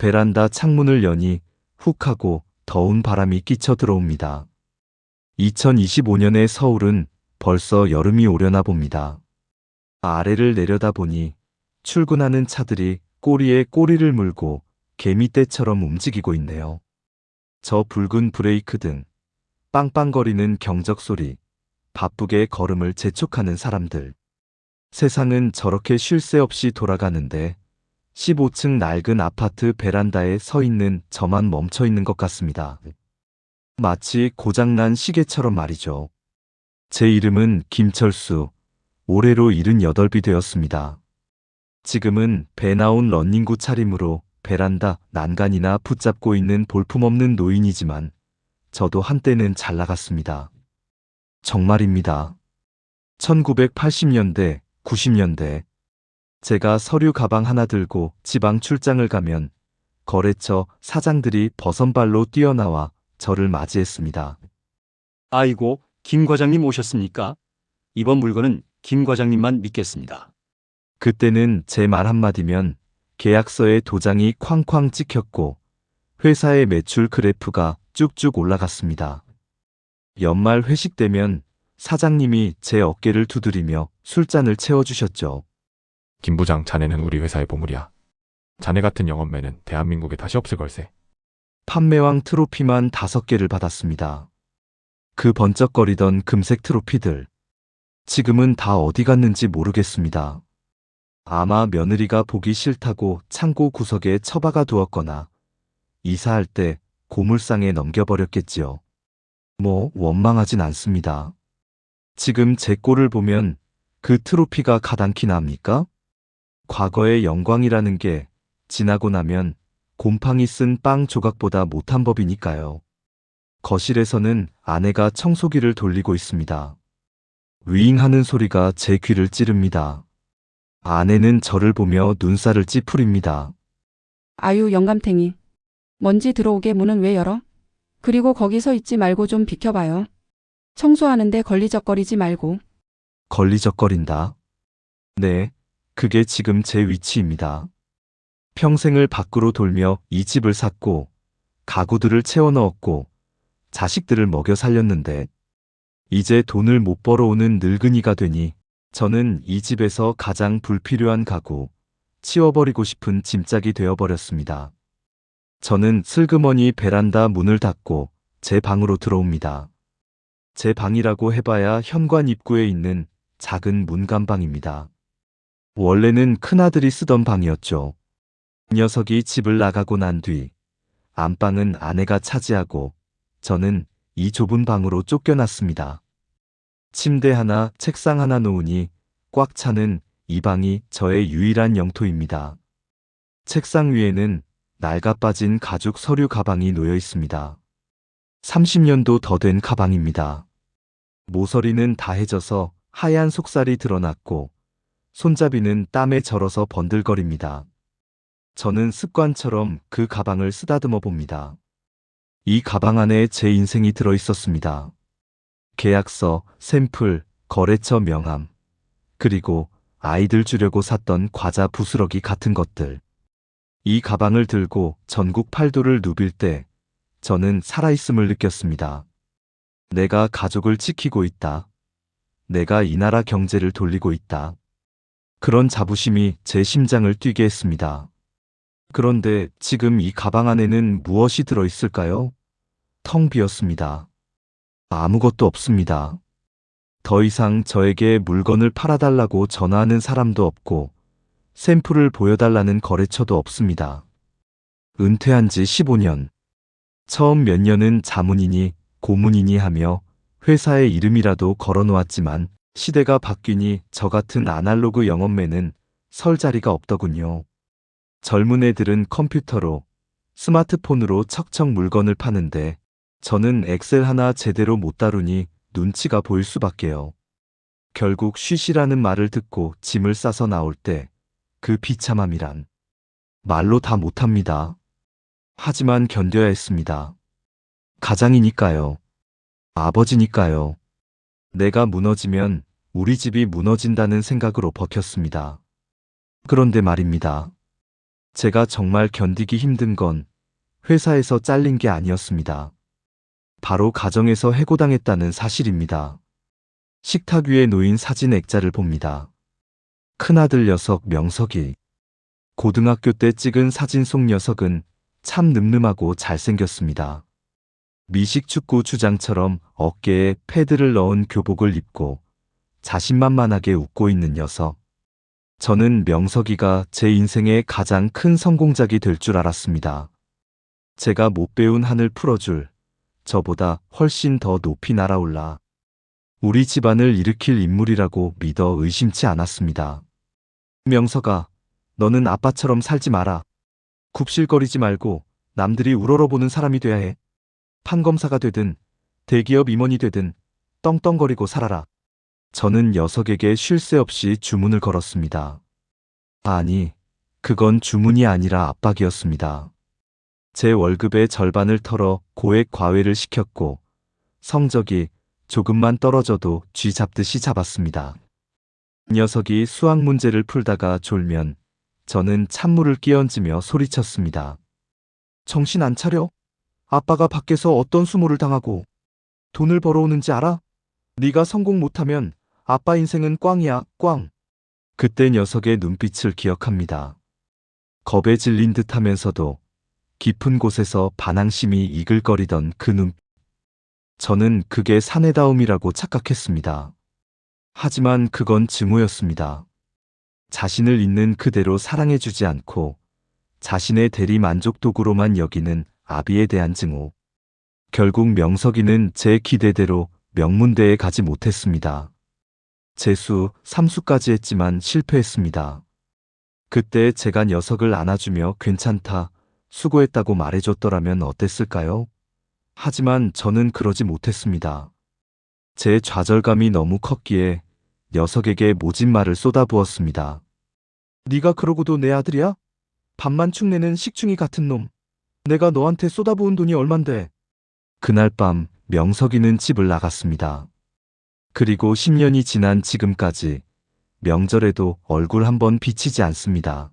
베란다 창문을 여니 훅 하고 더운 바람이 끼쳐 들어옵니다. 2025년의 서울은 벌써 여름이 오려나 봅니다. 아래를 내려다보니 출근하는 차들이 꼬리에 꼬리를 물고 개미떼처럼 움직이고 있네요. 저 붉은 브레이크 등, 빵빵거리는 경적 소리, 바쁘게 걸음을 재촉하는 사람들. 세상은 저렇게 쉴 새 없이 돌아가는데 15층 낡은 아파트 베란다에 서 있는 저만 멈춰 있는 것 같습니다. 마치 고장난 시계처럼 말이죠. 제 이름은 김철수, 올해로 78이 되었습니다. 지금은 배 나온 런닝구 차림으로 베란다 난간이나 붙잡고 있는 볼품없는 노인이지만 저도 한때는 잘 나갔습니다. 정말입니다. 1980년대, 90년대 제가 서류 가방 하나 들고 지방 출장을 가면 거래처 사장들이 버선발로 뛰어나와 저를 맞이했습니다. 아이고, 김 과장님 오셨습니까? 이번 물건은 김 과장님만 믿겠습니다. 그때는 제 말 한마디면 계약서에 도장이 쾅쾅 찍혔고 회사의 매출 그래프가 쭉쭉 올라갔습니다. 연말 회식 때면 사장님이 제 어깨를 두드리며 술잔을 채워주셨죠. 김 부장, 자네는 우리 회사의 보물이야. 자네 같은 영업맨은 대한민국에 다시 없을 걸세. 판매왕 트로피만 5개를 받았습니다. 그 번쩍거리던 금색 트로피들. 지금은 다 어디 갔는지 모르겠습니다. 아마 며느리가 보기 싫다고 창고 구석에 처박아 두었거나 이사할 때 고물상에 넘겨버렸겠지요. 뭐 원망하진 않습니다. 지금 제 꼴을 보면 그 트로피가 가당키나 합니까? 과거의 영광이라는 게 지나고 나면 곰팡이 쓴 빵 조각보다 못한 법이니까요. 거실에서는 아내가 청소기를 돌리고 있습니다. 윙하는 소리가 제 귀를 찌릅니다. 아내는 저를 보며 눈살을 찌푸립니다. 아유, 영감탱이. 먼지 들어오게 문은 왜 열어? 그리고 거기 서 있지 말고 좀 비켜봐요. 청소하는데 걸리적거리지 말고. 걸리적거린다. 네, 그게 지금 제 위치입니다. 평생을 밖으로 돌며 이 집을 샀고 가구들을 채워 넣었고 자식들을 먹여 살렸는데 이제 돈을 못 벌어오는 늙은이가 되니 저는 이 집에서 가장 불필요한 가구, 치워버리고 싶은 짐짝이 되어버렸습니다. 저는 슬그머니 베란다 문을 닫고 제 방으로 들어옵니다. 제 방이라고 해봐야 현관 입구에 있는 작은 문간방입니다. 원래는 큰아들이 쓰던 방이었죠. 녀석이 집을 나가고 난 뒤 안방은 아내가 차지하고 저는 이 좁은 방으로 쫓겨났습니다. 침대 하나, 책상 하나 놓으니 꽉 차는 이 방이 저의 유일한 영토입니다. 책상 위에는 낡아 빠진 가죽 서류 가방이 놓여 있습니다. 30년도 더 된 가방입니다. 모서리는 다해져서 하얀 속살이 드러났고 손잡이는 땀에 절어서 번들거립니다. 저는 습관처럼 그 가방을 쓰다듬어 봅니다. 이 가방 안에 제 인생이 들어 있었습니다. 계약서, 샘플, 거래처 명함, 그리고 아이들 주려고 샀던 과자 부스러기 같은 것들. 이 가방을 들고 전국 팔도를 누빌 때 저는 살아있음을 느꼈습니다. 내가 가족을 지키고 있다. 내가 이 나라 경제를 돌리고 있다. 그런 자부심이 제 심장을 뛰게 했습니다. 그런데 지금 이 가방 안에는 무엇이 들어 있을까요? 텅 비었습니다. 아무것도 없습니다. 더 이상 저에게 물건을 팔아달라고 전화하는 사람도 없고 샘플을 보여달라는 거래처도 없습니다. 은퇴한 지 15년. 처음 몇 년은 자문이니 고문이니 하며 회사의 이름이라도 걸어놓았지만 시대가 바뀌니 저 같은 아날로그 영업맨은 설 자리가 없더군요. 젊은 애들은 컴퓨터로, 스마트폰으로 척척 물건을 파는데 저는 엑셀 하나 제대로 못 다루니 눈치가 보일 수밖에요. 결국 쉬시라는 말을 듣고 짐을 싸서 나올 때 그 비참함이란 말로 다 못합니다. 하지만 견뎌야 했습니다. 가장이니까요. 아버지니까요. 내가 무너지면 우리 집이 무너진다는 생각으로 버텼습니다. 그런데 말입니다. 제가 정말 견디기 힘든 건 회사에서 잘린 게 아니었습니다. 바로 가정에서 해고당했다는 사실입니다. 식탁 위에 놓인 사진 액자를 봅니다. 큰아들 녀석 명석이. 고등학교 때 찍은 사진 속 녀석은 참 늠름하고 잘생겼습니다. 미식축구 주장처럼 어깨에 패드를 넣은 교복을 입고 자신만만하게 웃고 있는 녀석. 저는 명석이가 제 인생의 가장 큰 성공작이 될 줄 알았습니다. 제가 못 배운 한을 풀어줄, 저보다 훨씬 더 높이 날아올라 우리 집안을 일으킬 인물이라고 믿어 의심치 않았습니다. 명석아, 너는 아빠처럼 살지 마라. 굽실거리지 말고 남들이 우러러보는 사람이 돼야 해. 판검사가 되든 대기업 임원이 되든 떵떵거리고 살아라. 저는 녀석에게 쉴 새 없이 주문을 걸었습니다. 아니, 그건 주문이 아니라 압박이었습니다. 제 월급의 절반을 털어 고액 과외를 시켰고 성적이 조금만 떨어져도 쥐 잡듯이 잡았습니다. 녀석이 수학 문제를 풀다가 졸면 저는 찬물을 끼얹으며 소리쳤습니다. 정신 안 차려? 아빠가 밖에서 어떤 수모를 당하고 돈을 벌어오는지 알아? 네가 성공 못하면 아빠 인생은 꽝이야, 꽝. 그때 녀석의 눈빛을 기억합니다. 겁에 질린 듯 하면서도 깊은 곳에서 반항심이 이글거리던 그 눈. 저는 그게 사내다움이라고 착각했습니다. 하지만 그건 증오였습니다. 자신을 있는 그대로 사랑해주지 않고 자신의 대리 만족 도구로만 여기는 아비에 대한 증오. 결국 명석이는 제 기대대로 명문대에 가지 못했습니다. 재수, 삼수까지 했지만 실패했습니다. 그때 제가 녀석을 안아주며 괜찮다, 수고했다고 말해줬더라면 어땠을까요? 하지만 저는 그러지 못했습니다. 제 좌절감이 너무 컸기에 녀석에게 모진 말을 쏟아부었습니다. 네가 그러고도 내 아들이야? 밥만 축내는 식충이 같은 놈. 내가 너한테 쏟아부은 돈이 얼만데. 그날 밤 명석이는 집을 나갔습니다. 그리고 10년이 지난 지금까지 명절에도 얼굴 한번 비치지 않습니다.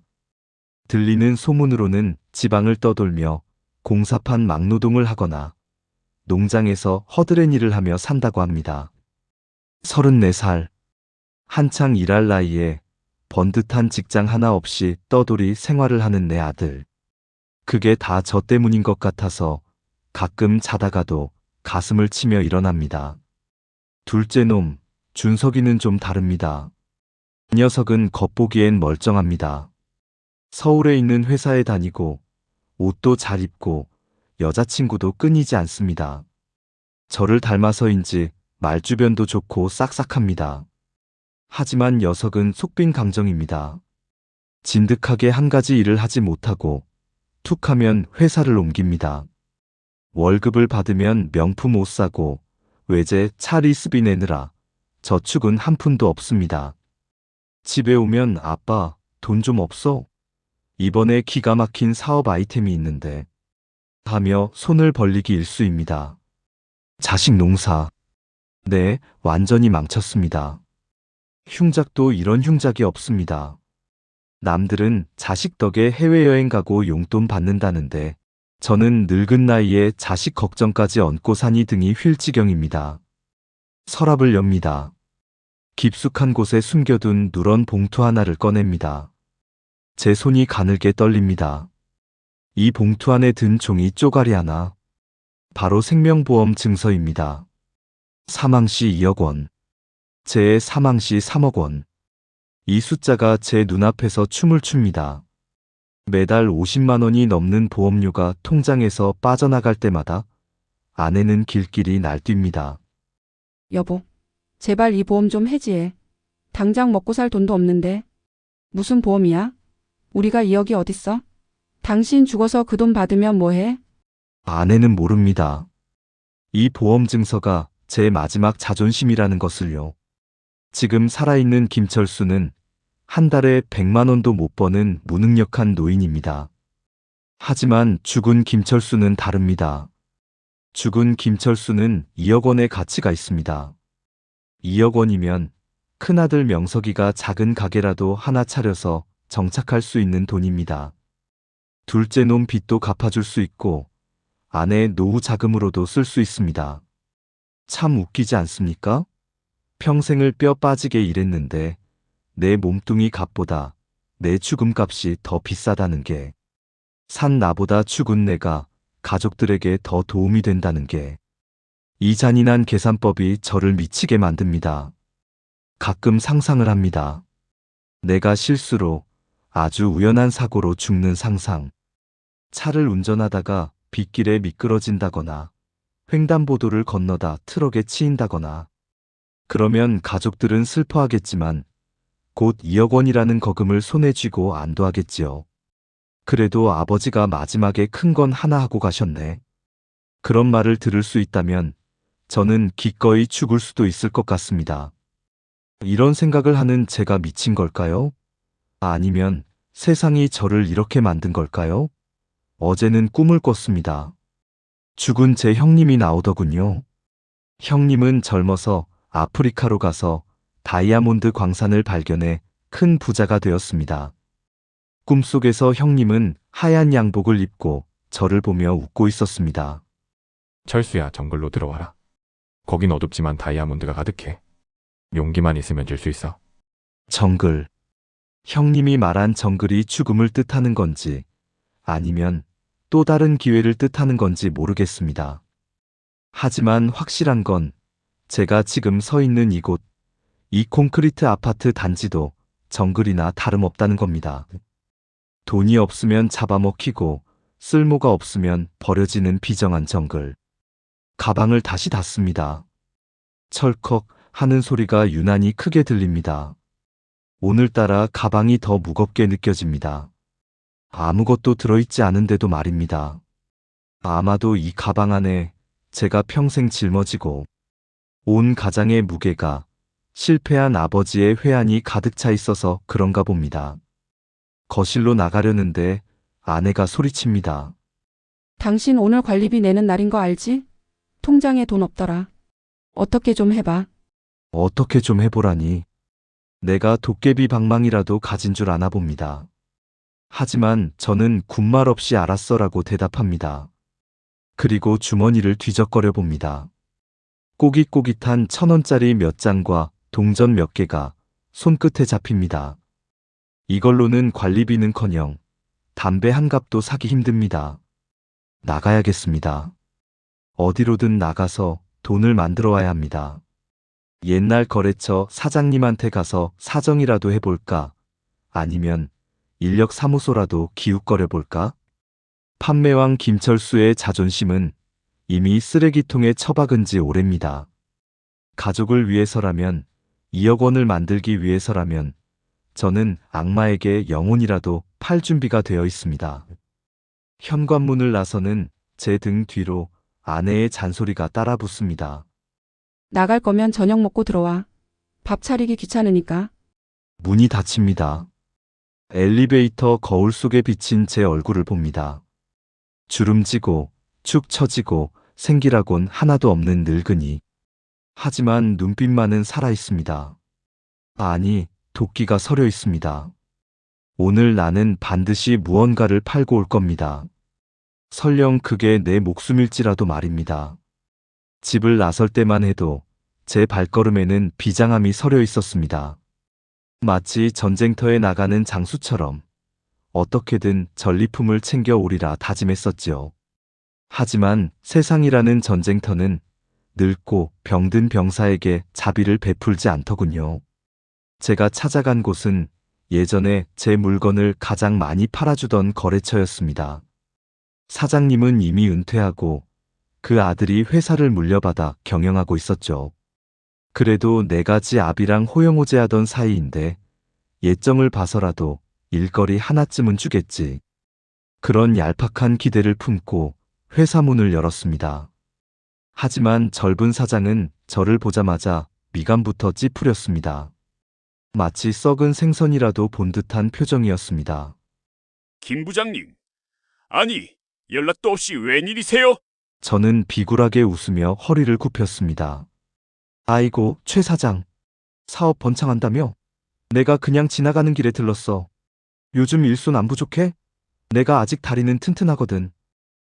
들리는 소문으로는 지방을 떠돌며 공사판 막노동을 하거나 농장에서 허드렛 일을 하며 산다고 합니다. 34살. 한창 일할 나이에 번듯한 직장 하나 없이 떠돌이 생활을 하는 내 아들. 그게 다 저 때문인 것 같아서 가끔 자다가도 가슴을 치며 일어납니다. 둘째 놈, 준석이는 좀 다릅니다. 이 녀석은 겉보기엔 멀쩡합니다. 서울에 있는 회사에 다니고 옷도 잘 입고 여자친구도 끊이지 않습니다. 저를 닮아서인지 말주변도 좋고 싹싹합니다. 하지만 녀석은 속빈 강정입니다. 진득하게 한 가지 일을 하지 못하고 툭 하면 회사를 옮깁니다. 월급을 받으면 명품 옷 사고 외제 차 리스비 내느라 저축은 한 푼도 없습니다. 집에 오면 아빠, 돈 좀 없어? 이번에 기가 막힌 사업 아이템이 있는데 하며 손을 벌리기 일쑤입니다. 자식 농사. 네, 완전히 망쳤습니다. 흉작도 이런 흉작이 없습니다. 남들은 자식 덕에 해외여행 가고 용돈 받는다는데 저는 늙은 나이에 자식 걱정까지 얹고 사니 등이 휠 지경입니다. 서랍을 엽니다. 깊숙한 곳에 숨겨둔 누런 봉투 하나를 꺼냅니다. 제 손이 가늘게 떨립니다. 이 봉투 안에 든 종이 쪼가리 하나. 바로 생명보험 증서입니다. 사망시 2억 원. 제 사망시 3억 원. 이 숫자가 제 눈앞에서 춤을 춥니다. 매달 50만 원이 넘는 보험료가 통장에서 빠져나갈 때마다 아내는 길길이 날뜁니다. 여보, 제발 이 보험 좀 해지해. 당장 먹고 살 돈도 없는데. 무슨 보험이야? 우리가 2억이 어딨어? 당신 죽어서 그 돈 받으면 뭐해? 아내는 모릅니다. 이 보험 증서가 제 마지막 자존심이라는 것을요. 지금 살아있는 김철수는 한 달에 100만 원도 못 버는 무능력한 노인입니다. 하지만 죽은 김철수는 다릅니다. 죽은 김철수는 2억 원의 가치가 있습니다. 2억 원이면 큰아들 명석이가 작은 가게라도 하나 차려서 정착할 수 있는 돈입니다. 둘째 놈 빚도 갚아줄 수 있고 아내 노후 자금으로도 쓸 수 있습니다. 참 웃기지 않습니까? 평생을 뼈 빠지게 일했는데 내 몸뚱이 값보다 내 죽음값이 더 비싸다는 게, 산 나보다 죽은 내가 가족들에게 더 도움이 된다는 게, 이 잔인한 계산법이 저를 미치게 만듭니다. 가끔 상상을 합니다. 내가 실수로, 아주 우연한 사고로 죽는 상상. 차를 운전하다가 빗길에 미끄러진다거나 횡단보도를 건너다 트럭에 치인다거나. 그러면 가족들은 슬퍼하겠지만 곧 2억 원이라는 거금을 손에 쥐고 안도하겠지요. 그래도 아버지가 마지막에 큰 건 하나 하고 가셨네. 그런 말을 들을 수 있다면 저는 기꺼이 죽을 수도 있을 것 같습니다. 이런 생각을 하는 제가 미친 걸까요? 아니면 세상이 저를 이렇게 만든 걸까요? 어제는 꿈을 꿨습니다. 죽은 제 형님이 나오더군요. 형님은 젊어서 아프리카로 가서 다이아몬드 광산을 발견해 큰 부자가 되었습니다. 꿈속에서 형님은 하얀 양복을 입고 저를 보며 웃고 있었습니다. 철수야, 정글로 들어와라. 거긴 어둡지만 다이아몬드가 가득해. 용기만 있으면 줄 수 있어. 정글. 형님이 말한 정글이 죽음을 뜻하는 건지 아니면 또 다른 기회를 뜻하는 건지 모르겠습니다. 하지만 확실한 건 제가 지금 서 있는 이곳, 이 콘크리트 아파트 단지도 정글이나 다름없다는 겁니다. 돈이 없으면 잡아먹히고 쓸모가 없으면 버려지는 비정한 정글. 가방을 다시 닫습니다. 철컥 하는 소리가 유난히 크게 들립니다. 오늘따라 가방이 더 무겁게 느껴집니다. 아무것도 들어있지 않은데도 말입니다. 아마도 이 가방 안에 제가 평생 짊어지고 온 가장의 무게가 실패한 아버지의 회한이 가득 차 있어서 그런가 봅니다. 거실로 나가려는데 아내가 소리칩니다. 당신 오늘 관리비 내는 날인 거 알지? 통장에 돈 없더라. 어떻게 좀 해봐. 어떻게 좀 해보라니. 내가 도깨비 방망이라도 가진 줄 아나 봅니다. 하지만 저는 군말 없이 알았어라고 대답합니다. 그리고 주머니를 뒤적거려 봅니다. 꼬깃꼬깃한 1,000원짜리 몇 장과 동전 몇 개가 손끝에 잡힙니다. 이걸로는 관리비는커녕 담배 한 갑도 사기 힘듭니다. 나가야겠습니다. 어디로든 나가서 돈을 만들어 와야 합니다. 옛날 거래처 사장님한테 가서 사정이라도 해볼까? 아니면 인력사무소라도 기웃거려 볼까? 판매왕 김철수의 자존심은 이미 쓰레기통에 처박은 지 오래입니다. 가족을 위해서라면, 2억 원을 만들기 위해서라면 저는 악마에게 영혼이라도 팔 준비가 되어 있습니다. 현관문을 나서는 제 등 뒤로 아내의 잔소리가 따라붙습니다. 나갈 거면 저녁 먹고 들어와. 밥 차리기 귀찮으니까. 문이 닫힙니다. 엘리베이터 거울 속에 비친 제 얼굴을 봅니다. 주름지고 축 처지고 생기라곤 하나도 없는 늙은이. 하지만 눈빛만은 살아있습니다. 아니, 도끼가 서려 있습니다. 오늘 나는 반드시 무언가를 팔고 올 겁니다. 설령 그게 내 목숨일지라도 말입니다. 집을 나설 때만 해도 제 발걸음에는 비장함이 서려 있었습니다. 마치 전쟁터에 나가는 장수처럼 어떻게든 전리품을 챙겨 오리라 다짐했었지요. 하지만 세상이라는 전쟁터는 늙고 병든 병사에게 자비를 베풀지 않더군요. 제가 찾아간 곳은 예전에 제 물건을 가장 많이 팔아주던 거래처였습니다. 사장님은 이미 은퇴하고 그 아들이 회사를 물려받아 경영하고 있었죠. 그래도 4가지 아비랑 호영호재하던 사이인데 예정을 봐서라도 일거리 하나쯤은 주겠지. 그런 얄팍한 기대를 품고 회사 문을 열었습니다. 하지만 젊은 사장은 저를 보자마자 미간부터 찌푸렸습니다. 마치 썩은 생선이라도 본 듯한 표정이었습니다. 김 부장님, 아니 연락도 없이 웬일이세요? 저는 비굴하게 웃으며 허리를 굽혔습니다. 아이고, 최 사장. 사업 번창한다며? 내가 그냥 지나가는 길에 들렀어. 요즘 일손 안 부족해? 내가 아직 다리는 튼튼하거든.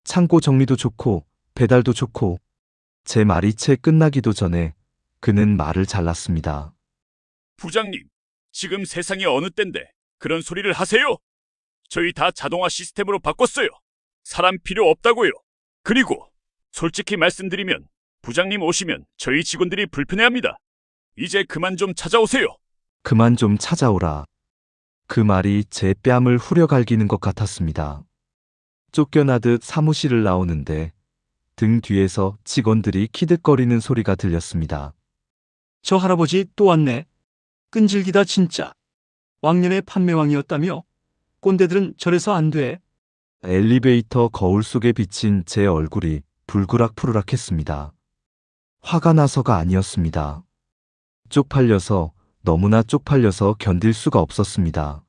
창고 정리도 좋고 배달도 좋고. 제 말이 채 끝나기도 전에 그는 말을 잘랐습니다. 부장님, 지금 세상이 어느 때인데 그런 소리를 하세요? 저희 다 자동화 시스템으로 바꿨어요. 사람 필요 없다고요. 그리고 솔직히 말씀드리면 부장님 오시면 저희 직원들이 불편해합니다. 이제 그만 좀 찾아오세요. 그만 좀 찾아오라. 그 말이 제 뺨을 후려갈기는 것 같았습니다. 쫓겨나듯 사무실을 나오는데 등 뒤에서 직원들이 키득거리는 소리가 들렸습니다. 저 할아버지 또 왔네. 끈질기다 진짜. 왕년의 판매왕이었다며? 꼰대들은 저래서 안 돼. 엘리베이터 거울 속에 비친 제 얼굴이 불그락푸르락했습니다. 화가 나서가 아니었습니다. 쪽팔려서, 너무나 쪽팔려서 견딜 수가 없었습니다.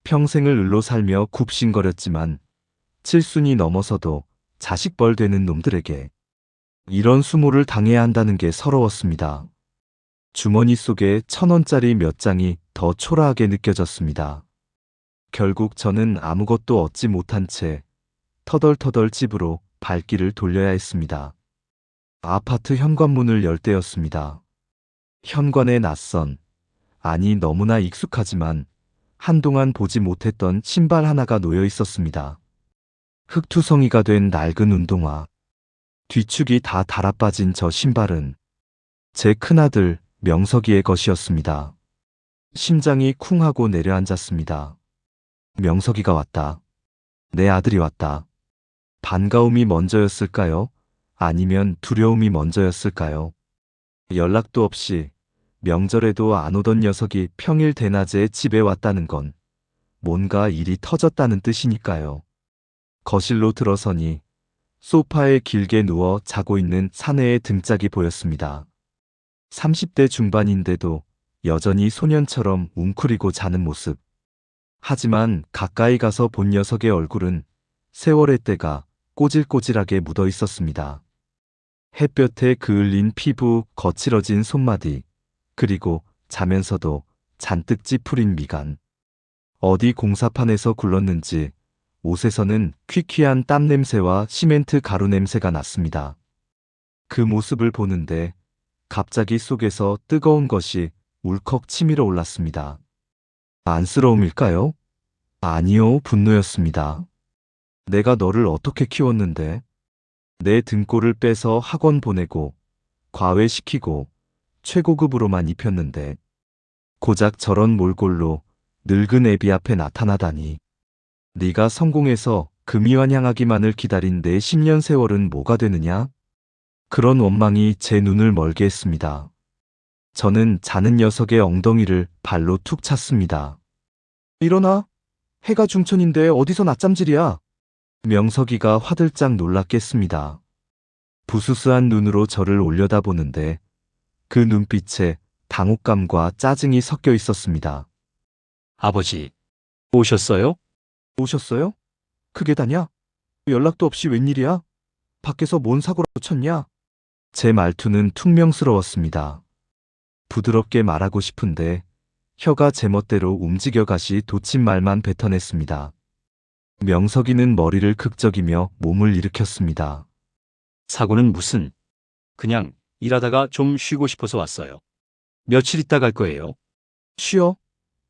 평생을 을로 살며 굽신거렸지만 칠순이 넘어서도 자식벌 되는 놈들에게 이런 수모를 당해야 한다는 게 서러웠습니다. 주머니 속에 1,000원짜리 몇 장이 더 초라하게 느껴졌습니다. 결국 저는 아무것도 얻지 못한 채 터덜터덜 집으로 발길을 돌려야 했습니다. 아파트 현관문을 열 때였습니다. 현관에 낯선, 아니 너무나 익숙하지만 한동안 보지 못했던 신발 하나가 놓여 있었습니다. 흙투성이가 된 낡은 운동화. 뒤축이 다 달아빠진 저 신발은 제 큰아들 명석이의 것이었습니다. 심장이 쿵 하고 내려앉았습니다. 명석이가 왔다. 내 아들이 왔다. 반가움이 먼저였을까요? 아니면 두려움이 먼저였을까요? 연락도 없이 명절에도 안 오던 녀석이 평일 대낮에 집에 왔다는 건 뭔가 일이 터졌다는 뜻이니까요. 거실로 들어서니 소파에 길게 누워 자고 있는 사내의 등짝이 보였습니다. 30대 중반인데도 여전히 소년처럼 웅크리고 자는 모습. 하지만 가까이 가서 본 녀석의 얼굴은 세월의 때가 꼬질꼬질하게 묻어 있었습니다. 햇볕에 그을린 피부, 거칠어진 손마디, 그리고 자면서도 잔뜩 찌푸린 미간. 어디 공사판에서 굴렀는지 옷에서는 퀴퀴한 땀 냄새와 시멘트 가루 냄새가 났습니다. 그 모습을 보는데 갑자기 속에서 뜨거운 것이 울컥 치밀어 올랐습니다. 안쓰러움일까요? 아니요, 분노였습니다. 내가 너를 어떻게 키웠는데? 내 등골을 빼서 학원 보내고 과외시키고 최고급으로만 입혔는데 고작 저런 몰골로 늙은 애비 앞에 나타나다니. 네가 성공해서 금이환향하기만을 기다린 내 10년 세월은 뭐가 되느냐? 그런 원망이 제 눈을 멀게 했습니다. 저는 자는 녀석의 엉덩이를 발로 툭 찼습니다. 일어나. 해가 중천인데 어디서 낮잠질이야? 명석이가 화들짝 놀랐겠습니다. 부스스한 눈으로 저를 올려다보는데 그 눈빛에 당혹감과 짜증이 섞여 있었습니다. 아버지, 오셨어요? 오셨어요? 그게 다냐? 연락도 없이 웬일이야? 밖에서 뭔 사고라도 쳤냐? 제 말투는 퉁명스러웠습니다. 부드럽게 말하고 싶은데 혀가 제멋대로 움직여가시 돋친 말만 뱉어냈습니다. 명석이는 머리를 극적이며 몸을 일으켰습니다. 사고는 무슨? 그냥 일하다가 좀 쉬고 싶어서 왔어요. 며칠 있다 갈 거예요. 쉬어?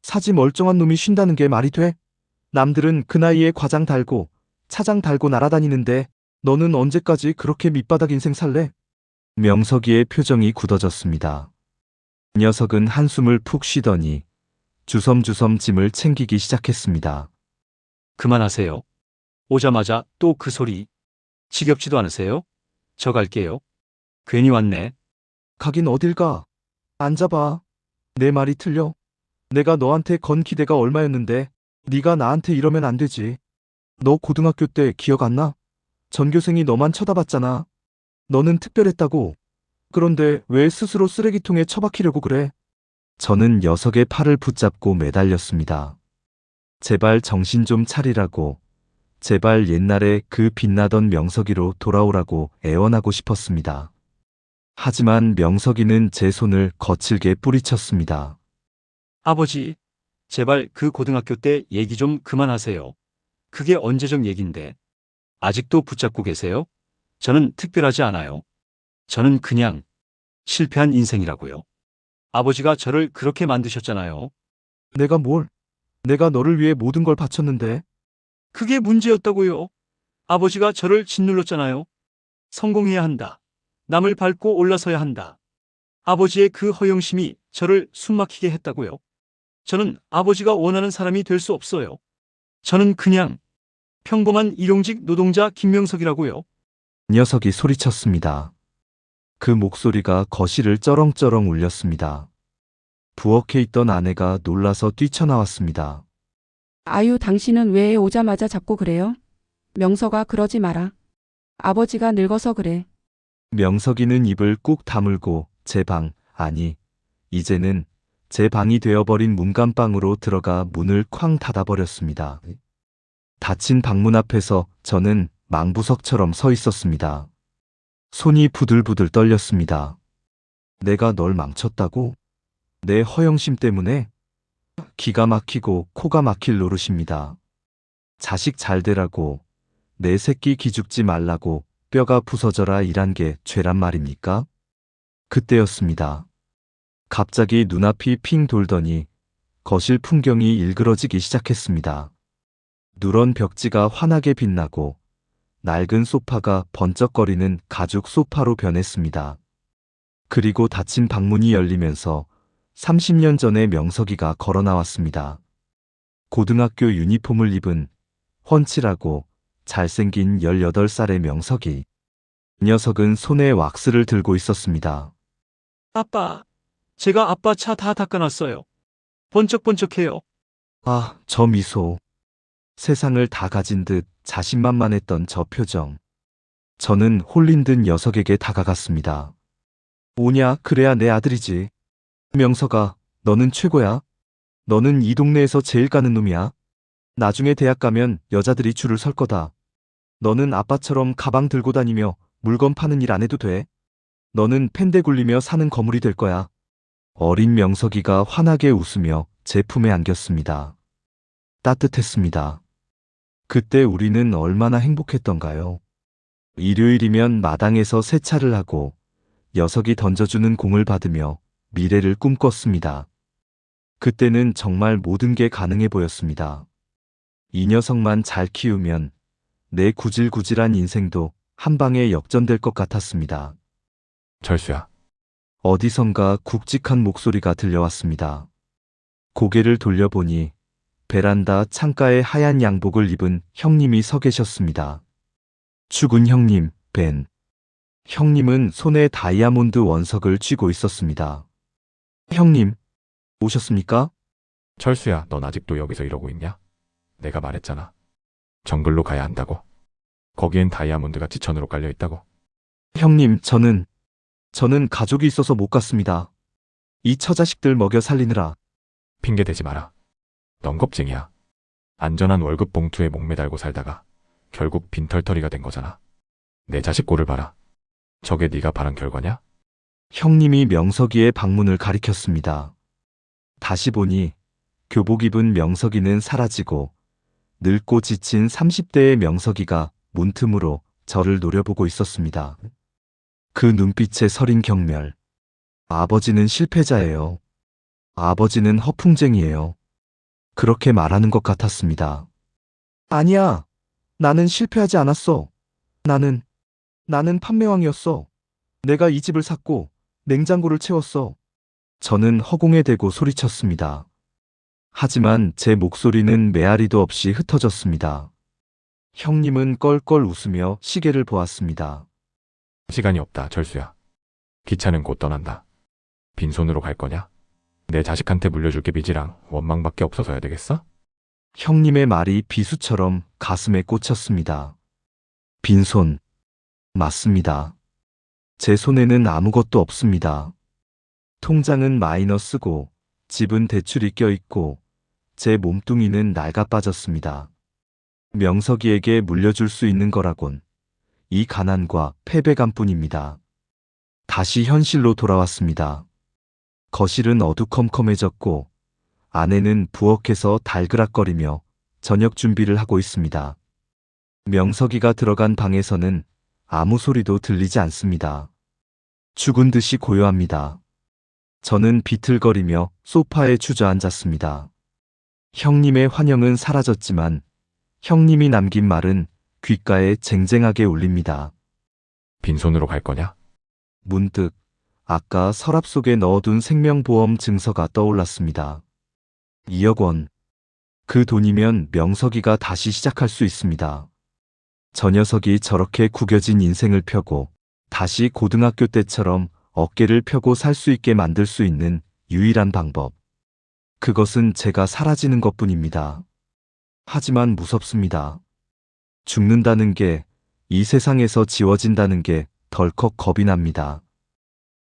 사지 멀쩡한 놈이 쉰다는 게 말이 돼? 남들은 그 나이에 과장 달고 차장 달고 날아다니는데 너는 언제까지 그렇게 밑바닥 인생 살래? 명석이의 표정이 굳어졌습니다. 녀석은 한숨을 푹 쉬더니 주섬주섬 짐을 챙기기 시작했습니다. 그만하세요. 오자마자 또 그 소리. 지겹지도 않으세요? 저 갈게요. 괜히 왔네. 가긴 어딜 가? 앉아봐. 내 말이 틀려? 내가 너한테 건 기대가 얼마였는데 네가 나한테 이러면 안 되지. 너 고등학교 때 기억 안 나? 전교생이 너만 쳐다봤잖아. 너는 특별했다고. 그런데 왜 스스로 쓰레기통에 처박히려고 그래? 저는 녀석의 팔을 붙잡고 매달렸습니다. 제발 정신 좀 차리라고, 제발 옛날에 그 빛나던 명석이로 돌아오라고 애원하고 싶었습니다. 하지만 명석이는 제 손을 거칠게 뿌리쳤습니다. 아버지, 제발 그 고등학교 때 얘기 좀 그만하세요. 그게 언제적 얘긴데. 아직도 붙잡고 계세요? 저는 특별하지 않아요. 저는 그냥 실패한 인생이라고요. 아버지가 저를 그렇게 만드셨잖아요. 내가 너를 위해 모든 걸 바쳤는데. 그게 문제였다고요. 아버지가 저를 짓눌렀잖아요. 성공해야 한다. 남을 밟고 올라서야 한다. 아버지의 그 허영심이 저를 숨막히게 했다고요. 저는 아버지가 원하는 사람이 될 수 없어요. 저는 그냥 평범한 일용직 노동자 김명석이라고요. 녀석이 소리쳤습니다. 그 목소리가 거실을 쩌렁쩌렁 울렸습니다. 부엌에 있던 아내가 놀라서 뛰쳐나왔습니다. 아유, 당신은 왜 오자마자 잡고 그래요? 명석아, 그러지 마라. 아버지가 늙어서 그래. 명석이는 입을 꾹 다물고 아니, 이제는 제 방이 되어버린 문간방으로 들어가 문을 쾅 닫아버렸습니다. 닫힌 방문 앞에서 저는 망부석처럼 서 있었습니다. 손이 부들부들 떨렸습니다. 내가 널 망쳤다고? 내 허영심 때문에? 기가 막히고 코가 막힐 노릇입니다. 자식 잘 되라고, 내 새끼 기죽지 말라고 뼈가 부서져라 일한 게 죄란 말입니까? 그때였습니다. 갑자기 눈앞이 핑 돌더니 거실 풍경이 일그러지기 시작했습니다. 누런 벽지가 환하게 빛나고 낡은 소파가 번쩍거리는 가죽 소파로 변했습니다. 그리고 닫힌 방문이 열리면서 30년 전의 명석이가 걸어 나왔습니다. 고등학교 유니폼을 입은 훤칠하고 잘생긴 18살의 명석이. 녀석은 손에 왁스를 들고 있었습니다. 아빠, 제가 아빠 차 다 닦아놨어요. 번쩍번쩍해요. 아, 저 미소. 세상을 다 가진 듯 자신만만했던 저 표정. 저는 홀린 듯 녀석에게 다가갔습니다. 오냐, 그래야 내 아들이지. 명석아, 너는 최고야. 너는 이 동네에서 제일 가는 놈이야. 나중에 대학 가면 여자들이 줄을 설 거다. 너는 아빠처럼 가방 들고 다니며 물건 파는 일 안 해도 돼. 너는 펜대 굴리며 사는 거물이 될 거야. 어린 명석이가 환하게 웃으며 제 품에 안겼습니다. 따뜻했습니다. 그때 우리는 얼마나 행복했던가요? 일요일이면 마당에서 세차를 하고 녀석이 던져주는 공을 받으며 미래를 꿈꿨습니다. 그때는 정말 모든 게 가능해 보였습니다. 이 녀석만 잘 키우면 내 구질구질한 인생도 한 방에 역전될 것 같았습니다. 철수야. 어디선가 굵직한 목소리가 들려왔습니다. 고개를 돌려보니 베란다 창가에 하얀 양복을 입은 형님이 서 계셨습니다. 죽은 형님, 벤. 형님은 손에 다이아몬드 원석을 쥐고 있었습니다. 형님, 오셨습니까? 철수야, 넌 아직도 여기서 이러고 있냐? 내가 말했잖아. 정글로 가야 한다고. 거기엔 다이아몬드가 지천으로 깔려 있다고. 형님, 저는 가족이 있어서 못 갔습니다. 이 처자식들 먹여 살리느라. 핑계 대지 마라. 넌 겁쟁이야. 안전한 월급 봉투에 목매달고 살다가 결국 빈털터리가 된 거잖아. 내 자식 꼴을 봐라. 저게 네가 바란 결과냐? 형님이 명석이의 방문을 가리켰습니다. 다시 보니 교복 입은 명석이는 사라지고 늙고 지친 30대의 명석이가 문틈으로 저를 노려보고 있었습니다. 그 눈빛에 서린 경멸. 아버지는 실패자예요. 아버지는 허풍쟁이에요. 그렇게 말하는 것 같았습니다. 아니야. 나는 실패하지 않았어. 나는 판매왕이었어. 내가 이 집을 샀고 냉장고를 채웠어. 저는 허공에 대고 소리쳤습니다. 하지만 제 목소리는 메아리도 없이 흩어졌습니다. 형님은 껄껄 웃으며 시계를 보았습니다. 시간이 없다, 철수야. 기차는 곧 떠난다. 빈손으로 갈 거냐? 내 자식한테 물려줄 게 빚이랑 원망밖에 없어서야 되겠어? 형님의 말이 비수처럼 가슴에 꽂혔습니다. 빈손. 맞습니다. 제 손에는 아무것도 없습니다. 통장은 마이너스고 집은 대출이 껴있고 제 몸뚱이는 낡아 빠졌습니다. 명석이에게 물려줄 수 있는 거라곤 이 가난과 패배감뿐입니다. 다시 현실로 돌아왔습니다. 거실은 어두컴컴해졌고 아내는 부엌에서 달그락거리며 저녁 준비를 하고 있습니다. 명석이가 들어간 방에서는 아무 소리도 들리지 않습니다. 죽은 듯이 고요합니다. 저는 비틀거리며 소파에 주저앉았습니다. 형님의 환영은 사라졌지만 형님이 남긴 말은 귓가에 쟁쟁하게 울립니다. 빈손으로 갈 거냐? 문득 아까 서랍 속에 넣어둔 생명보험 증서가 떠올랐습니다. 2억 원. 그 돈이면 명석이가 다시 시작할 수 있습니다. 저 녀석이 저렇게 구겨진 인생을 펴고 다시 고등학교 때처럼 어깨를 펴고 살 수 있게 만들 수 있는 유일한 방법. 그것은 제가 사라지는 것뿐입니다. 하지만 무섭습니다. 죽는다는 게, 이 세상에서 지워진다는 게 덜컥 겁이 납니다.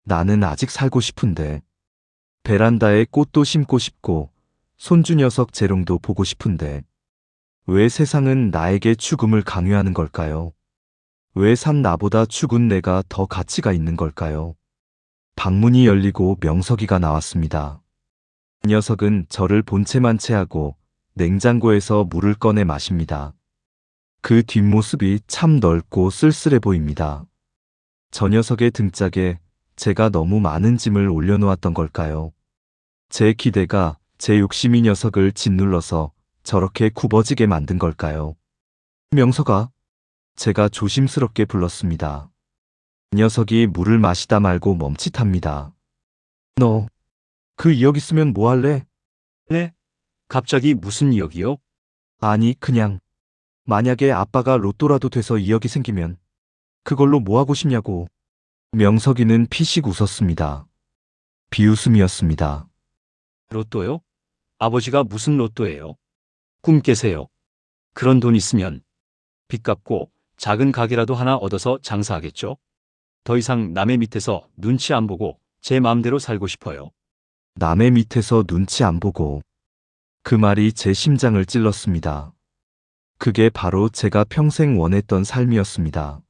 나는 아직 살고 싶은데, 베란다에 꽃도 심고 싶고, 손주 녀석 재롱도 보고 싶은데, 왜 세상은 나에게 죽음을 강요하는 걸까요? 왜 산 나보다 죽은 내가 더 가치가 있는 걸까요? 방문이 열리고 명석이가 나왔습니다. 이 녀석은 저를 본체만 채하고 냉장고에서 물을 꺼내 마십니다. 그 뒷모습이 참 넓고 쓸쓸해 보입니다. 저 녀석의 등짝에 제가 너무 많은 짐을 올려놓았던 걸까요? 제 기대가 제 욕심이 녀석을 짓눌러서 저렇게 굽어지게 만든 걸까요? 명석아, 제가 조심스럽게 불렀습니다. 녀석이 물을 마시다 말고 멈칫합니다. 너, 그 2억 있으면 뭐 할래? 네? 갑자기 무슨 2억이요? 아니, 그냥. 만약에 아빠가 로또라도 돼서 2억이 생기면 그걸로 뭐 하고 싶냐고. 명석이는 피식 웃었습니다. 비웃음이었습니다. 로또요? 아버지가 무슨 로또예요? 꿈 깨세요. 그런 돈 있으면 빚 갚고 작은 가게라도 하나 얻어서 장사하겠죠? 더 이상 남의 밑에서 눈치 안 보고 제 마음대로 살고 싶어요. 남의 밑에서 눈치 안 보고. 그 말이 제 심장을 찔렀습니다. 그게 바로 제가 평생 원했던 삶이었습니다.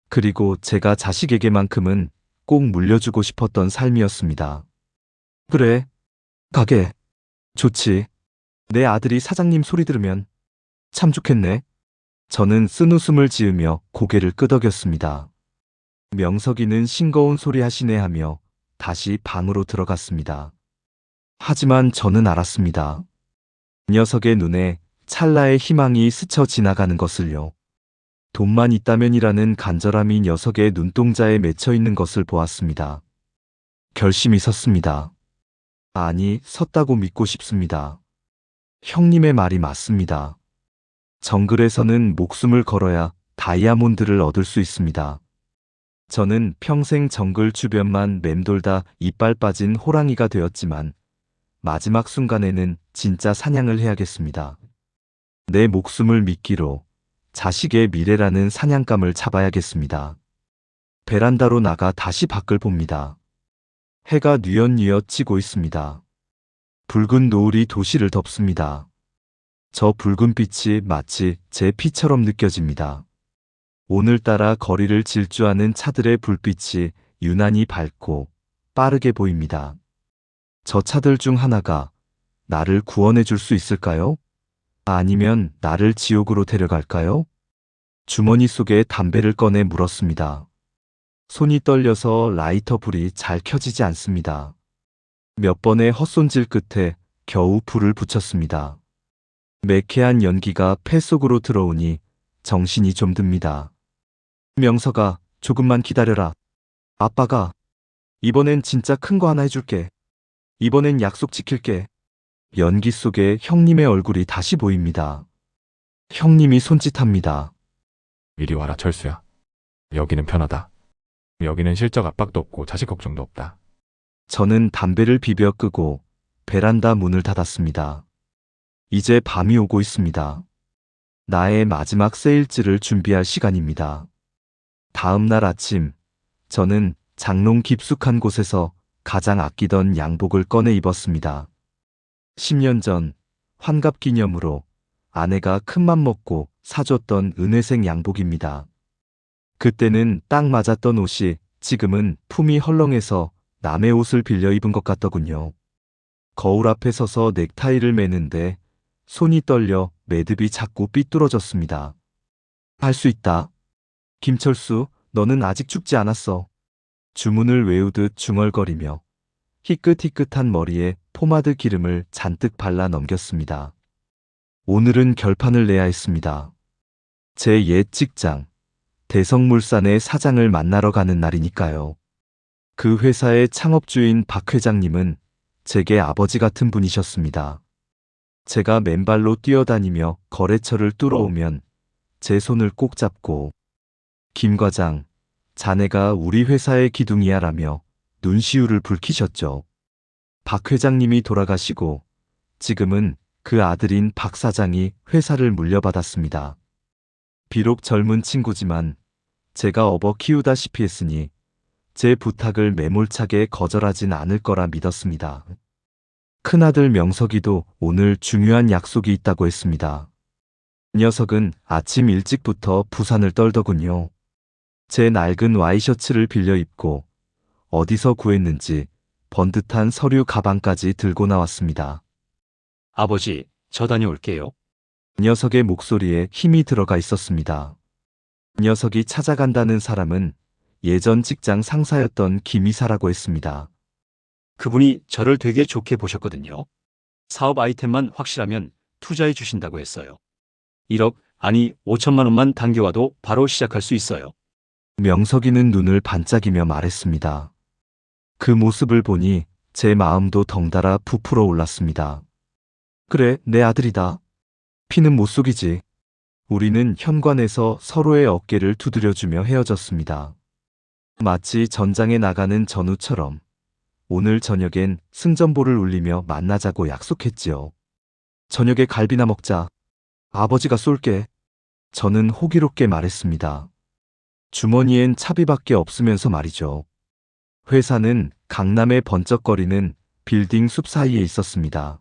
그리고 제가 자식에게만큼은 꼭 물려주고 싶었던 삶이었습니다. 그래, 가게. 좋지. 내 아들이 사장님 소리 들으면 참 좋겠네. 저는 쓴웃음을 지으며 고개를 끄덕였습니다. 명석이는 싱거운 소리 하시네 하며 다시 방으로 들어갔습니다. 하지만 저는 알았습니다. 녀석의 눈에 찰나의 희망이 스쳐 지나가는 것을요. 돈만 있다면이라는 간절함이 녀석의 눈동자에 맺혀 있는 것을 보았습니다. 결심이 섰습니다. 아니, 섰다고 믿고 싶습니다. 형님의 말이 맞습니다. 정글에서는 목숨을 걸어야 다이아몬드를 얻을 수 있습니다. 저는 평생 정글 주변만 맴돌다 이빨 빠진 호랑이가 되었지만 마지막 순간에는 진짜 사냥을 해야겠습니다. 내 목숨을 미끼로 자식의 미래라는 사냥감을 잡아야겠습니다. 베란다로 나가 다시 밖을 봅니다. 해가 뉘엿뉘엿 지고 있습니다. 붉은 노을이 도시를 덮습니다. 저 붉은 빛이 마치 제 피처럼 느껴집니다. 오늘따라 거리를 질주하는 차들의 불빛이 유난히 밝고 빠르게 보입니다. 저 차들 중 하나가 나를 구원해 줄 수 있을까요? 아니면 나를 지옥으로 데려갈까요? 주머니 속에 담배를 꺼내 물었습니다. 손이 떨려서 라이터 불이 잘 켜지지 않습니다. 몇 번의 헛손질 끝에 겨우 불을 붙였습니다. 매캐한 연기가 폐 속으로 들어오니 정신이 좀 듭니다. 명석아, 조금만 기다려라. 아빠가 이번엔 진짜 큰 거 하나 해줄게. 이번엔 약속 지킬게. 연기 속에 형님의 얼굴이 다시 보입니다. 형님이 손짓합니다. 이리 와라, 철수야. 여기는 편하다. 여기는 실적 압박도 없고 자식 걱정도 없다. 저는 담배를 비벼 끄고 베란다 문을 닫았습니다. 이제 밤이 오고 있습니다. 나의 마지막 세일즈를 준비할 시간입니다. 다음 날 아침, 저는 장롱 깊숙한 곳에서 가장 아끼던 양복을 꺼내 입었습니다. 10년 전 환갑 기념으로 아내가 큰맘 먹고 사줬던 은회색 양복입니다. 그때는 딱 맞았던 옷이 지금은 품이 헐렁해서 남의 옷을 빌려 입은 것 같더군요. 거울 앞에 서서 넥타이를 매는데 손이 떨려 매듭이 자꾸 삐뚤어졌습니다. 할 수 있다. 김철수, 너는 아직 죽지 않았어. 주문을 외우듯 중얼거리며 희끗희끗한 머리에 포마드 기름을 잔뜩 발라 넘겼습니다. 오늘은 결판을 내야 했습니다. 제 옛 직장, 대성물산의 사장을 만나러 가는 날이니까요. 그 회사의 창업주인 박 회장님은 제게 아버지 같은 분이셨습니다. 제가 맨발로 뛰어다니며 거래처를 뚫어오면 제 손을 꼭 잡고 김 과장, 자네가 우리 회사의 기둥이야 라며 눈시울을 붉히셨죠. 박 회장님이 돌아가시고 지금은 그 아들인 박 사장이 회사를 물려받았습니다. 비록 젊은 친구지만 제가 업어 키우다시피 했으니 제 부탁을 매몰차게 거절하진 않을 거라 믿었습니다. 큰아들 명석이도 오늘 중요한 약속이 있다고 했습니다. 녀석은 아침 일찍부터 부산을 떨더군요. 제 낡은 와이셔츠를 빌려 입고 어디서 구했는지 번듯한 서류 가방까지 들고 나왔습니다. 아버지, 저 다녀올게요. 녀석의 목소리에 힘이 들어가 있었습니다. 녀석이 찾아간다는 사람은 예전 직장 상사였던 김이사라고 했습니다. 그분이 저를 되게 좋게 보셨거든요. 사업 아이템만 확실하면 투자해 주신다고 했어요. 1억, 아니 5천만 원만 당겨와도 바로 시작할 수 있어요. 명석이는 눈을 반짝이며 말했습니다. 그 모습을 보니 제 마음도 덩달아 부풀어 올랐습니다. 그래, 내 아들이다. 피는 못 속이지. 우리는 현관에서 서로의 어깨를 두드려주며 헤어졌습니다. 마치 전장에 나가는 전우처럼 오늘 저녁엔 승전보를 울리며 만나자고 약속했지요. 저녁에 갈비나 먹자. 아버지가 쏠게. 저는 호기롭게 말했습니다. 주머니엔 차비밖에 없으면서 말이죠. 회사는 강남의 번쩍거리는 빌딩 숲 사이에 있었습니다.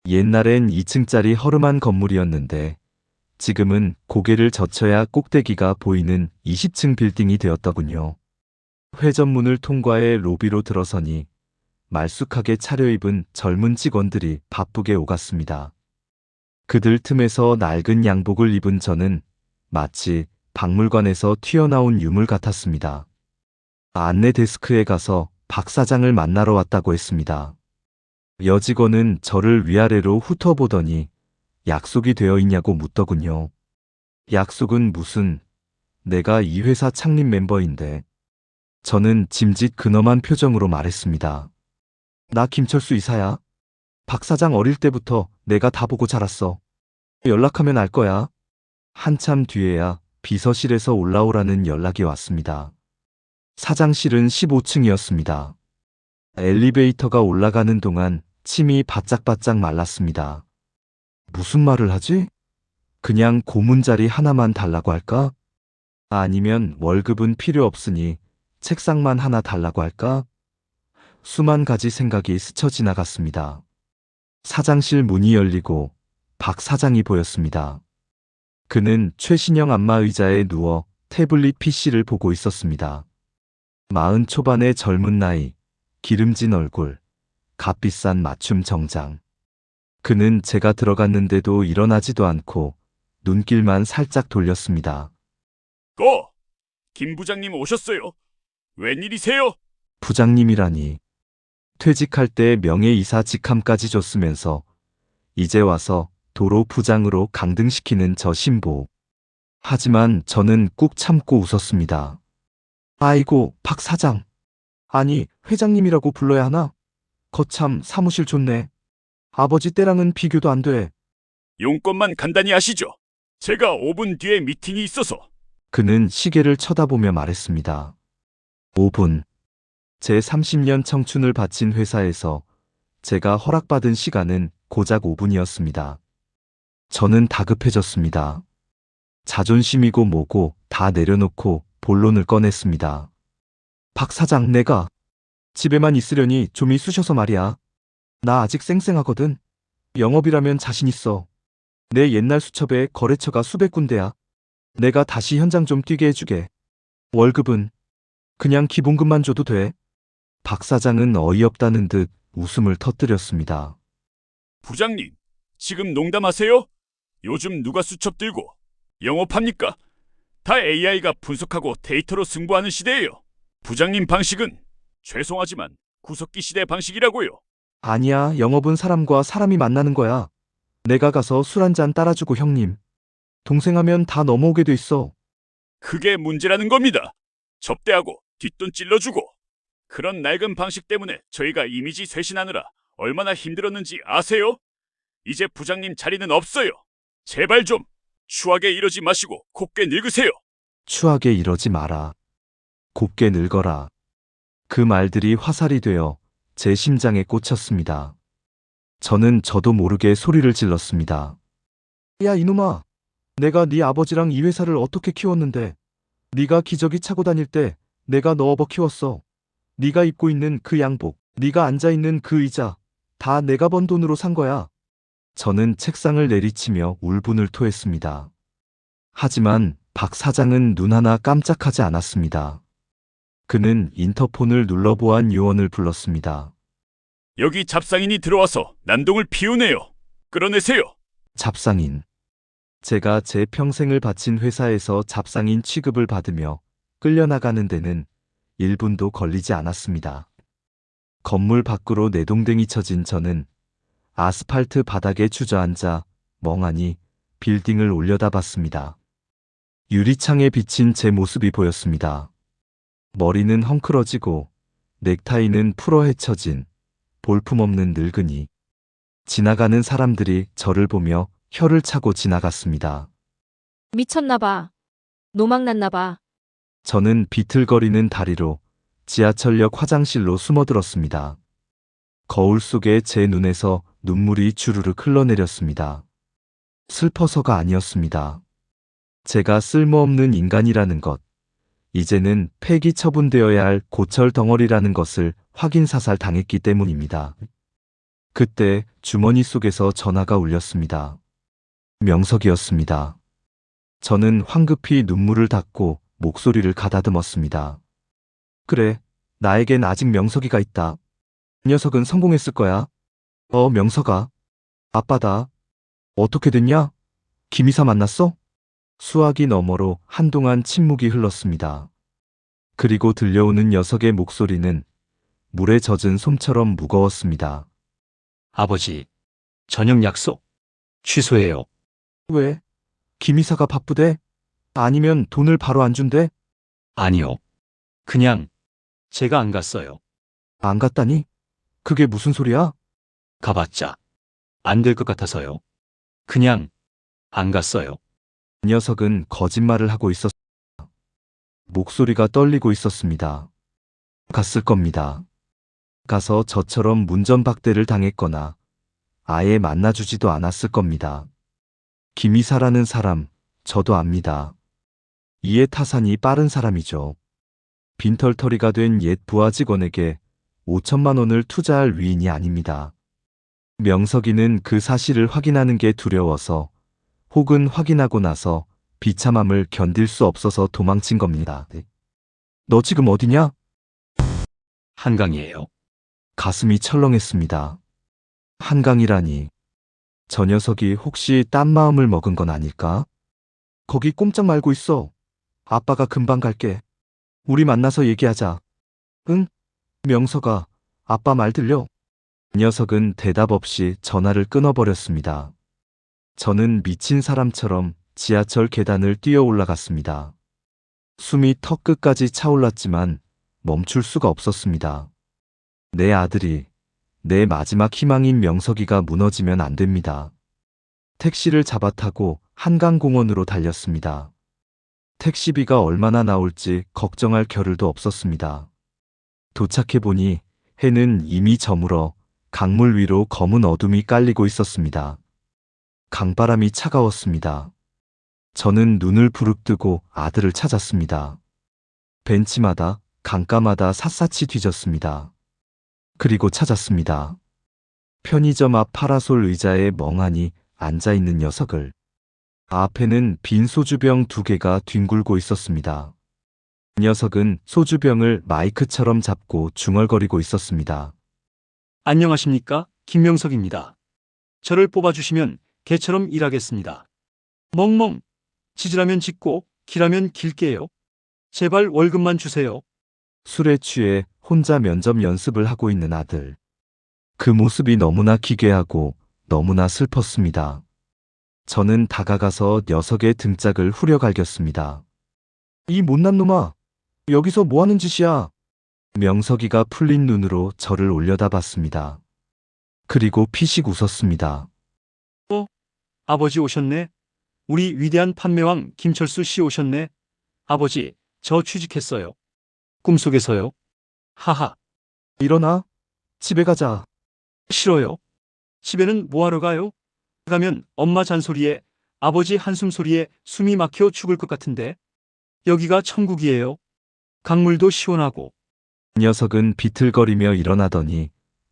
옛날엔 2층짜리 허름한 건물이었는데 지금은 고개를 젖혀야 꼭대기가 보이는 20층 빌딩이 되었더군요. 회전문을 통과해 로비로 들어서니 말쑥하게 차려입은 젊은 직원들이 바쁘게 오갔습니다. 그들 틈에서 낡은 양복을 입은 저는 마치 박물관에서 튀어나온 유물 같았습니다. 안내 데스크에 가서 박 사장을 만나러 왔다고 했습니다. 여직원은 저를 위아래로 훑어보더니 약속이 되어 있냐고 묻더군요. 약속은 무슨, 내가 이 회사 창립 멤버인데. 저는 짐짓 근엄한 표정으로 말했습니다. 나 김철수 이사야. 박 사장 어릴 때부터 내가 다 보고 자랐어. 연락하면 알 거야. 한참 뒤에야 비서실에서 올라오라는 연락이 왔습니다. 사장실은 15층이었습니다. 엘리베이터가 올라가는 동안 침이 바짝바짝 말랐습니다. 무슨 말을 하지? 그냥 고문자리 하나만 달라고 할까? 아니면 월급은 필요 없으니 책상만 하나 달라고 할까? 수만 가지 생각이 스쳐 지나갔습니다. 사장실 문이 열리고 박 사장이 보였습니다. 그는 최신형 안마 의자에 누워 태블릿 PC를 보고 있었습니다. 40 초반의 젊은 나이, 기름진 얼굴, 값비싼 맞춤 정장. 그는 제가 들어갔는데도 일어나지도 않고 눈길만 살짝 돌렸습니다. 김 부장님 오셨어요. 웬일이세요? 부장님이라니. 퇴직할 때 명예이사 직함까지 줬으면서 이제 와서 도로 부장으로 강등시키는 저 신보. 하지만 저는 꾹 참고 웃었습니다. 아이고, 박 사장. 아니, 회장님이라고 불러야 하나? 거참 사무실 좋네. 아버지 때랑은 비교도 안 돼. 용건만 간단히 아시죠? 제가 5분 뒤에 미팅이 있어서. 그는 시계를 쳐다보며 말했습니다. 5분. 제 30년 청춘을 바친 회사에서 제가 허락받은 시간은 고작 5분이었습니다. 저는 다급해졌습니다. 자존심이고 뭐고 다 내려놓고 본론을 꺼냈습니다. 박 사장, 내가 집에만 있으려니 좀이 쑤셔서 말이야. 나 아직 쌩쌩하거든. 영업이라면 자신 있어. 내 옛날 수첩에 거래처가 수백 군데야. 내가 다시 현장 좀 뛰게 해주게. 월급은 그냥 기본급만 줘도 돼. 박 사장은 어이없다는 듯 웃음을 터뜨렸습니다. 부장님, 지금 농담하세요? 요즘 누가 수첩 들고 영업합니까? 다 AI가 분석하고 데이터로 승부하는 시대예요. 부장님 방식은 죄송하지만 구석기 시대 방식이라고요. 아니야, 영업은 사람과 사람이 만나는 거야. 내가 가서 술 한 잔 따라주고 형님. 동생 하면 다 넘어오게 돼 있어. 그게 문제라는 겁니다. 접대하고 뒷돈 찔러주고. 그런 낡은 방식 때문에 저희가 이미지 쇄신하느라 얼마나 힘들었는지 아세요? 이제 부장님 자리는 없어요. 제발 좀 추하게 이러지 마시고 곱게 늙으세요. 추하게 이러지 마라. 곱게 늙어라. 그 말들이 화살이 되어 제 심장에 꽂혔습니다. 저는 저도 모르게 소리를 질렀습니다. 야, 이놈아. 내가 네 아버지랑 이 회사를 어떻게 키웠는데. 네가 기저귀 차고 다닐 때 내가 너 업어 키웠어. 네가 입고 있는 그 양복, 네가 앉아있는 그 의자, 다 내가 번 돈으로 산 거야. 저는 책상을 내리치며 울분을 토했습니다. 하지만 박 사장은 눈 하나 깜짝하지 않았습니다. 그는 인터폰을 눌러보안 요원을 불렀습니다. 여기 잡상인이 들어와서 난동을 피우네요. 끌어내세요. 잡상인. 제가 제 평생을 바친 회사에서 잡상인 취급을 받으며 끌려나가는 데는 1분도 걸리지 않았습니다. 건물 밖으로 내동댕이 쳐진 저는 아스팔트 바닥에 주저앉아 멍하니 빌딩을 올려다봤습니다. 유리창에 비친 제 모습이 보였습니다. 머리는 헝클어지고 넥타이는 풀어 헤쳐진 볼품없는 늙은이. 지나가는 사람들이 저를 보며 혀를 차고 지나갔습니다. 미쳤나봐. 노망났나봐. 저는 비틀거리는 다리로 지하철역 화장실로 숨어들었습니다. 거울 속에 제 눈에서 눈물이 주르륵 흘러내렸습니다. 슬퍼서가 아니었습니다. 제가 쓸모없는 인간이라는 것, 이제는 폐기 처분되어야 할 고철 덩어리라는 것을 확인사살 당했기 때문입니다. 그때 주머니 속에서 전화가 울렸습니다. 명석이었습니다. 저는 황급히 눈물을 닦고 목소리를 가다듬었습니다. 그래, 나에겐 아직 명석이가 있다. 이 녀석은 성공했을 거야. 명석아. 아빠다. 어떻게 됐냐? 김이사 만났어? 수화기 너머로 한동안 침묵이 흘렀습니다. 그리고 들려오는 녀석의 목소리는 물에 젖은 솜처럼 무거웠습니다. 아버지, 저녁 약속 취소해요. 왜? 김이사가 바쁘대? 아니면 돈을 바로 안 준대? 아니요. 그냥 제가 안 갔어요. 안 갔다니? 그게 무슨 소리야? 가봤자 안 될 것 같아서요. 그냥 안 갔어요. 이 녀석은 거짓말을 하고 있었습니다. 목소리가 떨리고 있었습니다. 갔을 겁니다. 가서 저처럼 문전박대를 당했거나 아예 만나주지도 않았을 겁니다. 김이사라는 사람, 저도 압니다. 이해 타산이 빠른 사람이죠. 빈털터리가 된 옛 부하 직원에게 5천만 원을 투자할 위인이 아닙니다. 명석이는 그 사실을 확인하는 게 두려워서 혹은 확인하고 나서 비참함을 견딜 수 없어서 도망친 겁니다. 너 지금 어디냐? 한강이에요. 가슴이 철렁했습니다. 한강이라니. 저 녀석이 혹시 딴 마음을 먹은 건 아닐까? 거기 꼼짝 말고 있어. 아빠가 금방 갈게. 우리 만나서 얘기하자. 응? 명석아, 아빠 말 들려? 녀석은 대답 없이 전화를 끊어버렸습니다. 저는 미친 사람처럼 지하철 계단을 뛰어 올라갔습니다. 숨이 턱끝까지 차올랐지만 멈출 수가 없었습니다. 내 아들이, 내 마지막 희망인 명석이가 무너지면 안 됩니다. 택시를 잡아 타고 한강공원으로 달렸습니다. 택시비가 얼마나 나올지 걱정할 겨를도 없었습니다. 도착해보니 해는 이미 저물어 강물 위로 검은 어둠이 깔리고 있었습니다. 강바람이 차가웠습니다. 저는 눈을 부릅뜨고 아들을 찾았습니다. 벤치마다 강가마다 샅샅이 뒤졌습니다. 그리고 찾았습니다. 편의점 앞 파라솔 의자에 멍하니 앉아있는 녀석을. 앞에는 빈 소주병 2개가 뒹굴고 있었습니다. 녀석은 소주병을 마이크처럼 잡고 중얼거리고 있었습니다. 안녕하십니까? 김명석입니다. 저를 뽑아주시면 개처럼 일하겠습니다. 멍멍. 짖으라면 짖고 기라면 길게요. 제발 월급만 주세요. 술에 취해 혼자 면접 연습을 하고 있는 아들. 그 모습이 너무나 기괴하고 너무나 슬펐습니다. 저는 다가가서 녀석의 등짝을 후려갈겼습니다. 이 못난 놈아, 여기서 뭐 하는 짓이야? 명석이가 풀린 눈으로 저를 올려다봤습니다. 그리고 피식 웃었습니다. 아버지 오셨네. 우리 위대한 판매왕 김철수 씨 오셨네. 아버지, 저 취직했어요. 꿈속에서요. 하하, 일어나. 집에 가자. 싫어요. 집에는 뭐하러 가요? 가면 엄마 잔소리에 아버지 한숨 소리에 숨이 막혀 죽을 것 같은데. 여기가 천국이에요. 강물도 시원하고. 녀석은 비틀거리며 일어나더니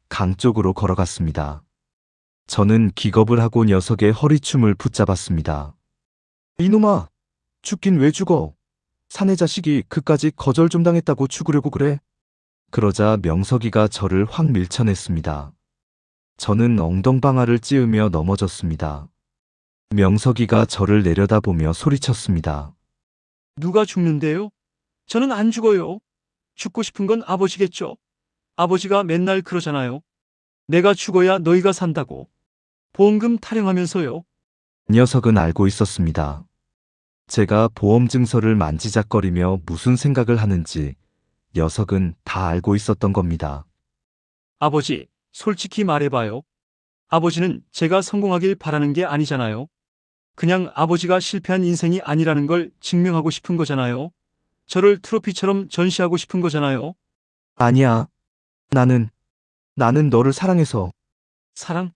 강 쪽으로 걸어갔습니다. 저는 기겁을 하고 녀석의 허리춤을 붙잡았습니다. 이놈아, 죽긴 왜 죽어? 사내 자식이 그까지 거절 좀 당했다고 죽으려고 그래? 그러자 명석이가 저를 확 밀쳐냈습니다. 저는 엉덩방아를 찌으며 넘어졌습니다. 명석이가 저를 내려다보며 소리쳤습니다. 누가 죽는데요? 저는 안 죽어요. 죽고 싶은 건 아버지겠죠. 아버지가 맨날 그러잖아요. 내가 죽어야 너희가 산다고. 보험금 타령하면서요. 녀석은 알고 있었습니다. 제가 보험 증서를 만지작거리며 무슨 생각을 하는지 녀석은 다 알고 있었던 겁니다. 아버지, 솔직히 말해봐요. 아버지는 제가 성공하길 바라는 게 아니잖아요. 그냥 아버지가 실패한 인생이 아니라는 걸 증명하고 싶은 거잖아요. 저를 트로피처럼 전시하고 싶은 거잖아요. 아니야. 나는 너를 사랑해서. 사랑?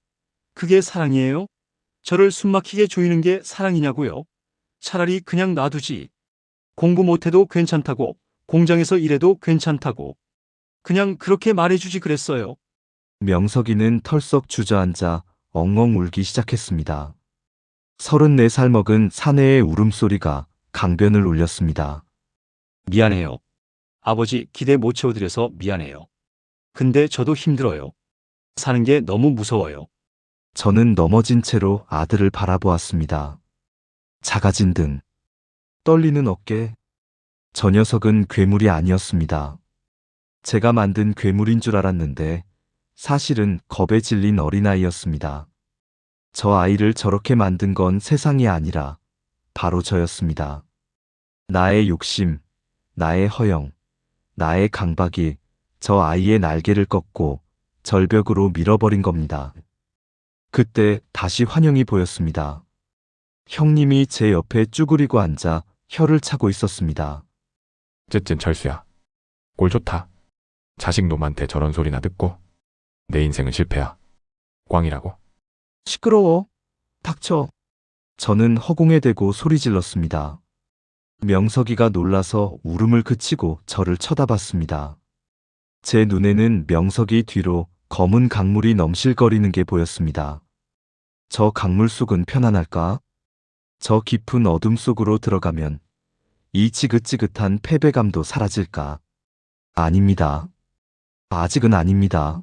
그게 사랑이에요? 저를 숨막히게 조이는 게 사랑이냐고요? 차라리 그냥 놔두지. 공부 못해도 괜찮다고, 공장에서 일해도 괜찮다고. 그냥 그렇게 말해주지 그랬어요. 명석이는 털썩 주저앉아 엉엉 울기 시작했습니다. 34살 먹은 사내의 울음소리가 강변을 울렸습니다. 미안해요. 아버지 기대 못 채워드려서 미안해요. 근데 저도 힘들어요. 사는 게 너무 무서워요. 저는 넘어진 채로 아들을 바라보았습니다. 작아진 등, 떨리는 어깨. 저 녀석은 괴물이 아니었습니다. 제가 만든 괴물인 줄 알았는데 사실은 겁에 질린 어린아이였습니다. 저 아이를 저렇게 만든 건 세상이 아니라 바로 저였습니다. 나의 욕심, 나의 허영, 나의 강박이 저 아이의 날개를 꺾고 절벽으로 밀어버린 겁니다. 그때 다시 환영이 보였습니다. 형님이 제 옆에 쭈그리고 앉아 혀를 차고 있었습니다. 어쨌든 철수야. 꼴 좋다. 자식 놈한테 저런 소리나 듣고 내 인생은 실패야. 꽝이라고. 시끄러워. 닥쳐. 저는 허공에 대고 소리 질렀습니다. 명석이가 놀라서 울음을 그치고 저를 쳐다봤습니다. 제 눈에는 명석이 뒤로 검은 강물이 넘실거리는 게 보였습니다. 저 강물 속은 편안할까? 저 깊은 어둠 속으로 들어가면 이 지긋지긋한 패배감도 사라질까? 아닙니다. 아직은 아닙니다.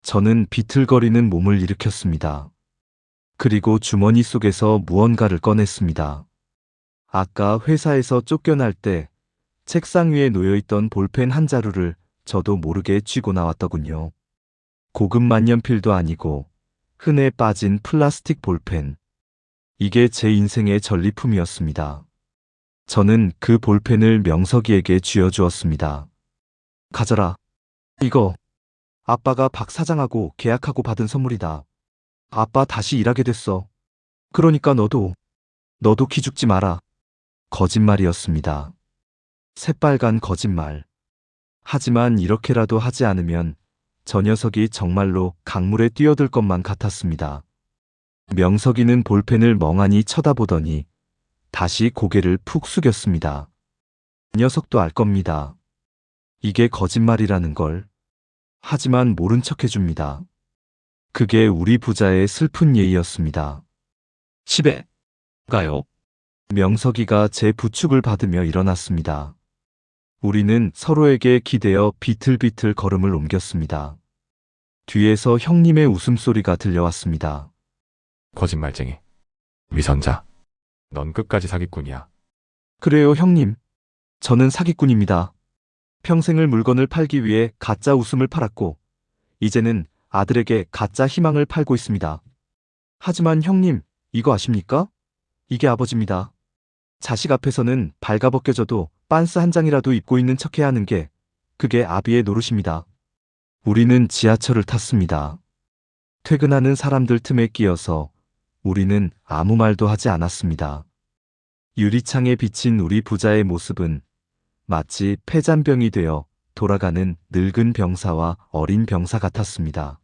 저는 비틀거리는 몸을 일으켰습니다. 그리고 주머니 속에서 무언가를 꺼냈습니다. 아까 회사에서 쫓겨날 때 책상 위에 놓여있던 볼펜 한 자루를 저도 모르게 쥐고 나왔더군요. 고급 만년필도 아니고 흔해 빠진 플라스틱 볼펜. 이게 제 인생의 전리품이었습니다. 저는 그 볼펜을 명석이에게 쥐어주었습니다. 가져라. 이거 아빠가 박 사장하고 계약하고 받은 선물이다. 아빠 다시 일하게 됐어. 그러니까 너도 기죽지 마라. 거짓말이었습니다. 새빨간 거짓말. 하지만 이렇게라도 하지 않으면 저 녀석이 정말로 강물에 뛰어들 것만 같았습니다. 명석이는 볼펜을 멍하니 쳐다보더니 다시 고개를 푹 숙였습니다. 녀석도 알 겁니다. 이게 거짓말이라는 걸. 하지만 모른 척 해줍니다. 그게 우리 부자의 슬픈 예의였습니다. 집에 가요. 명석이가 제 부축을 받으며 일어났습니다. 우리는 서로에게 기대어 비틀비틀 걸음을 옮겼습니다. 뒤에서 형님의 웃음소리가 들려왔습니다. 거짓말쟁이. 위선자. 넌 끝까지 사기꾼이야. 그래요, 형님. 저는 사기꾼입니다. 평생을 물건을 팔기 위해 가짜 웃음을 팔았고, 이제는 아들에게 가짜 희망을 팔고 있습니다. 하지만 형님, 이거 아십니까? 이게 아버지입니다. 자식 앞에서는 발가벗겨져도 빤스 한 장이라도 입고 있는 척해야 하는 게 그게 아비의 노릇입니다. 우리는 지하철을 탔습니다. 퇴근하는 사람들 틈에 끼어서 우리는 아무 말도 하지 않았습니다. 유리창에 비친 우리 부자의 모습은 마치 폐잔병이 되어 돌아가는 늙은 병사와 어린 병사 같았습니다.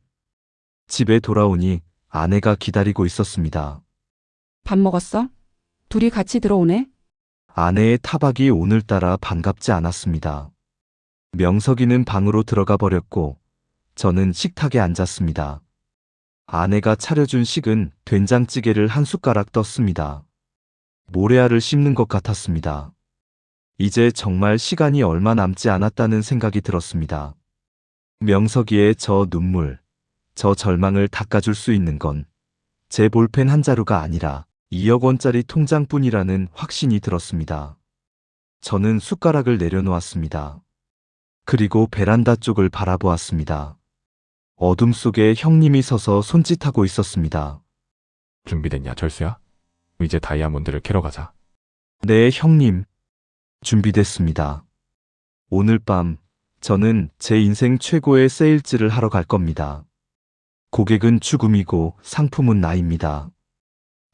집에 돌아오니 아내가 기다리고 있었습니다. 밥 먹었어? 둘이 같이 들어오네? 아내의 타박이 오늘따라 반갑지 않았습니다. 명석이는 방으로 들어가 버렸고 저는 식탁에 앉았습니다. 아내가 차려준 식은 된장찌개를 한 숟가락 떴습니다. 모래알을 씹는 것 같았습니다. 이제 정말 시간이 얼마 남지 않았다는 생각이 들었습니다. 명석이의 저 눈물, 저 절망을 닦아줄 수 있는 건 제 볼펜 한 자루가 아니라 2억 원짜리 통장뿐이라는 확신이 들었습니다. 저는 숟가락을 내려놓았습니다. 그리고 베란다 쪽을 바라보았습니다. 어둠 속에 형님이 서서 손짓하고 있었습니다. 준비됐냐, 철수야? 이제 다이아몬드를 캐러 가자. 네, 형님. 준비됐습니다. 오늘 밤 저는 제 인생 최고의 세일즈를 하러 갈 겁니다. 고객은 죽음이고 상품은 나입니다.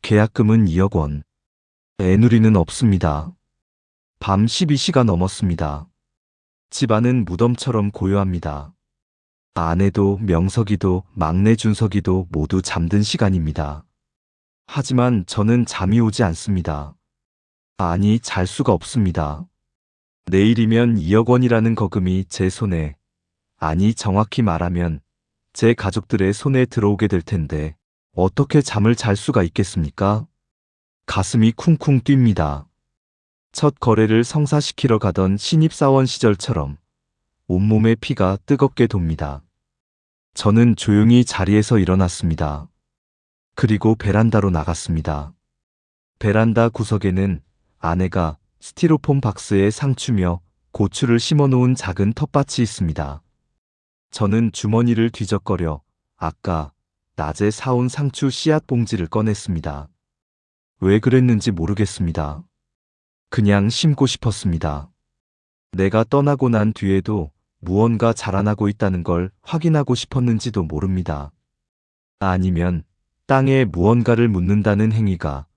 계약금은 2억 원. 애누리는 없습니다. 밤 12시가 넘었습니다. 집안은 무덤처럼 고요합니다. 아내도 명석이도 막내 준석이도 모두 잠든 시간입니다. 하지만 저는 잠이 오지 않습니다. 아니, 잘 수가 없습니다. 내일이면 2억 원이라는 거금이 제 손에, 아니 정확히 말하면 제 가족들의 손에 들어오게 될 텐데 어떻게 잠을 잘 수가 있겠습니까? 가슴이 쿵쿵 뜁니다. 첫 거래를 성사시키러 가던 신입사원 시절처럼 온몸의 피가 뜨겁게 돕니다. 저는 조용히 자리에서 일어났습니다. 그리고 베란다로 나갔습니다. 베란다 구석에는 아내가 스티로폼 박스에 상추며 고추를 심어놓은 작은 텃밭이 있습니다. 저는 주머니를 뒤적거려 아까 낮에 사온 상추 씨앗 봉지를 꺼냈습니다. 왜 그랬는지 모르겠습니다. 그냥 심고 싶었습니다. 내가 떠나고 난 뒤에도 무언가 자라나고 있다는 걸 확인하고 싶었는지도 모릅니다. 아니면 땅에 무언가를 묻는다는 행위가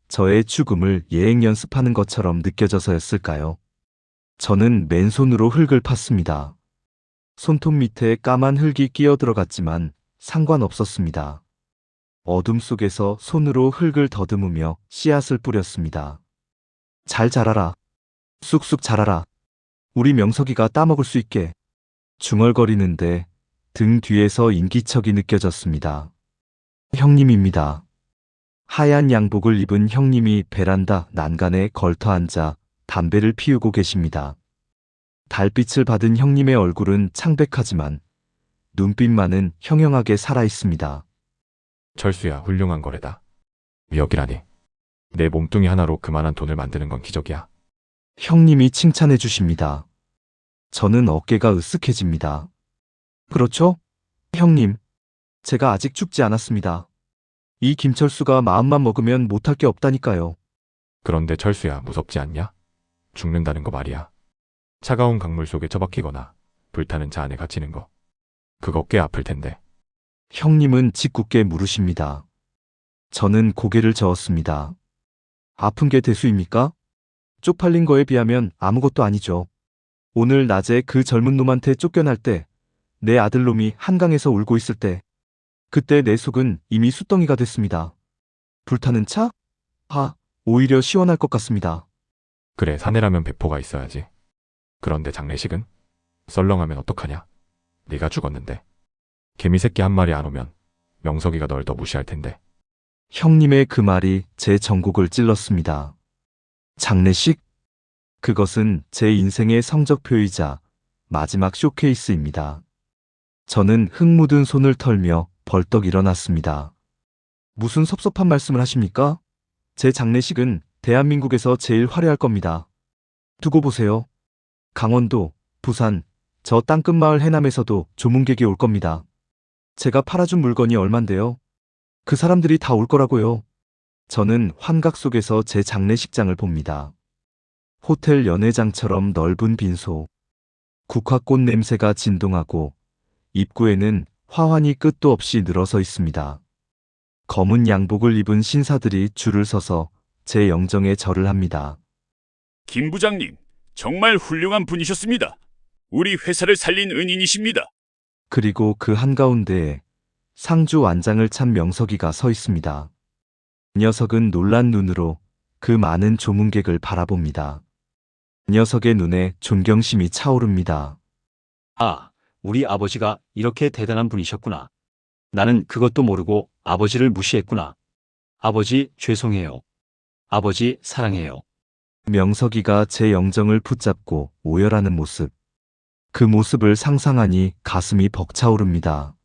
저의 죽음을 예행 연습하는 것처럼 느껴져서였을까요? 저는 맨손으로 흙을 팠습니다. 손톱 밑에 까만 흙이 끼어 들어갔지만 상관없었습니다. 어둠 속에서 손으로 흙을 더듬으며 씨앗을 뿌렸습니다. 잘 자라라. 쑥쑥 자라라. 우리 명석이가 따먹을 수 있게. 중얼거리는데 등 뒤에서 인기척이 느껴졌습니다. 형님입니다. 하얀 양복을 입은 형님이 베란다 난간에 걸터앉아 담배를 피우고 계십니다. 달빛을 받은 형님의 얼굴은 창백하지만 눈빛만은 형형하게 살아있습니다. 철수야, 훌륭한 거래다. 미역이라니. 내 몸뚱이 하나로 그만한 돈을 만드는 건 기적이야. 형님이 칭찬해 주십니다. 저는 어깨가 으쓱해집니다. 그렇죠? 형님, 제가 아직 죽지 않았습니다. 이 김철수가 마음만 먹으면 못할 게 없다니까요. 그런데 철수야, 무섭지 않냐? 죽는다는 거 말이야. 차가운 강물 속에 처박히거나 불타는 차 안에 갇히는 거. 그거 꽤 아플 텐데. 형님은 짓궂게 물으십니다. 저는 고개를 저었습니다. 아픈 게 대수입니까? 쪽팔린 거에 비하면 아무것도 아니죠. 오늘 낮에 그 젊은 놈한테 쫓겨날 때, 내 아들놈이 한강에서 울고 있을 때, 그때 내 속은 이미 숯덩이가 됐습니다. 불타는 차? 오히려 시원할 것 같습니다. 그래, 사내라면 배포가 있어야지. 그런데 장례식은? 썰렁하면 어떡하냐? 네가 죽었는데. 개미새끼 한 마리 안 오면 명석이가 널 더 무시할 텐데. 형님의 그 말이 제 전곡을 찔렀습니다. 장례식? 그것은 제 인생의 성적표이자 마지막 쇼케이스입니다. 저는 흙 묻은 손을 털며 벌떡 일어났습니다. 무슨 섭섭한 말씀을 하십니까? 제 장례식은 대한민국에서 제일 화려할 겁니다. 두고 보세요. 강원도, 부산, 저 땅끝마을 해남에서도 조문객이 올 겁니다. 제가 팔아준 물건이 얼만데요? 그 사람들이 다 올 거라고요. 저는 환각 속에서 제 장례식장을 봅니다. 호텔 연회장처럼 넓은 빈소. 국화꽃 냄새가 진동하고 입구에는 화환이 끝도 없이 늘어서 있습니다. 검은 양복을 입은 신사들이 줄을 서서 제 영정에 절을 합니다. 김 부장님, 정말 훌륭한 분이셨습니다. 우리 회사를 살린 은인이십니다. 그리고 그 한가운데에 상주 완장을 찬 명석이가 서 있습니다. 녀석은 놀란 눈으로 그 많은 조문객을 바라봅니다. 녀석의 눈에 존경심이 차오릅니다. 아, 우리 아버지가 이렇게 대단한 분이셨구나. 나는 그것도 모르고 아버지를 무시했구나. 아버지, 죄송해요. 아버지, 사랑해요. 명석이가 제 영정을 붙잡고 오열하는 모습. 그 모습을 상상하니 가슴이 벅차오릅니다.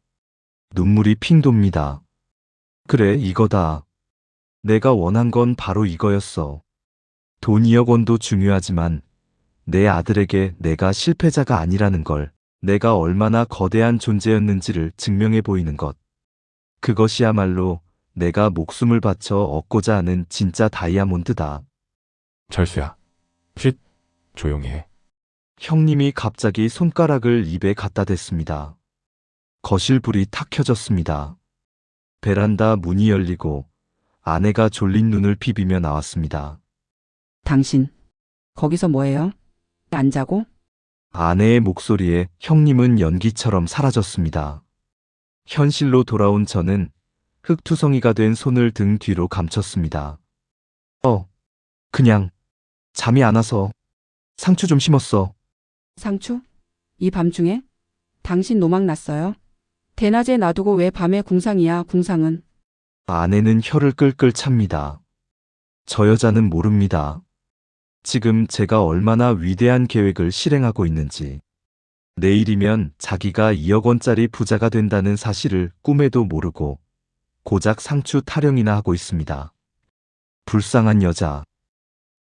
눈물이 핑 돕니다. 그래, 이거다. 내가 원한 건 바로 이거였어. 돈 2억 원도 중요하지만 내 아들에게 내가 실패자가 아니라는 걸, 내가 얼마나 거대한 존재였는지를 증명해 보이는 것. 그것이야말로 내가 목숨을 바쳐 얻고자 하는 진짜 다이아몬드다. 철수야. 쉿. 조용히 해. 형님이 갑자기 손가락을 입에 갖다 댔습니다. 거실 불이 탁 켜졌습니다. 베란다 문이 열리고 아내가 졸린 눈을 비비며 나왔습니다. 당신, 거기서 뭐해요? 안 자고? 아내의 목소리에 형님은 연기처럼 사라졌습니다. 현실로 돌아온 저는 흙투성이가 된 손을 등 뒤로 감췄습니다. 그냥 잠이 안 와서 상추 좀 심었어. 상추? 이 밤중에? 당신 노망 났어요? 대낮에 놔두고 왜 밤에 궁상이야, 궁상은? 아내는 혀를 끌끌 찹니다. 저 여자는 모릅니다. 지금 제가 얼마나 위대한 계획을 실행하고 있는지. 내일이면 자기가 2억 원짜리 부자가 된다는 사실을 꿈에도 모르고 고작 상추 타령이나 하고 있습니다. 불쌍한 여자.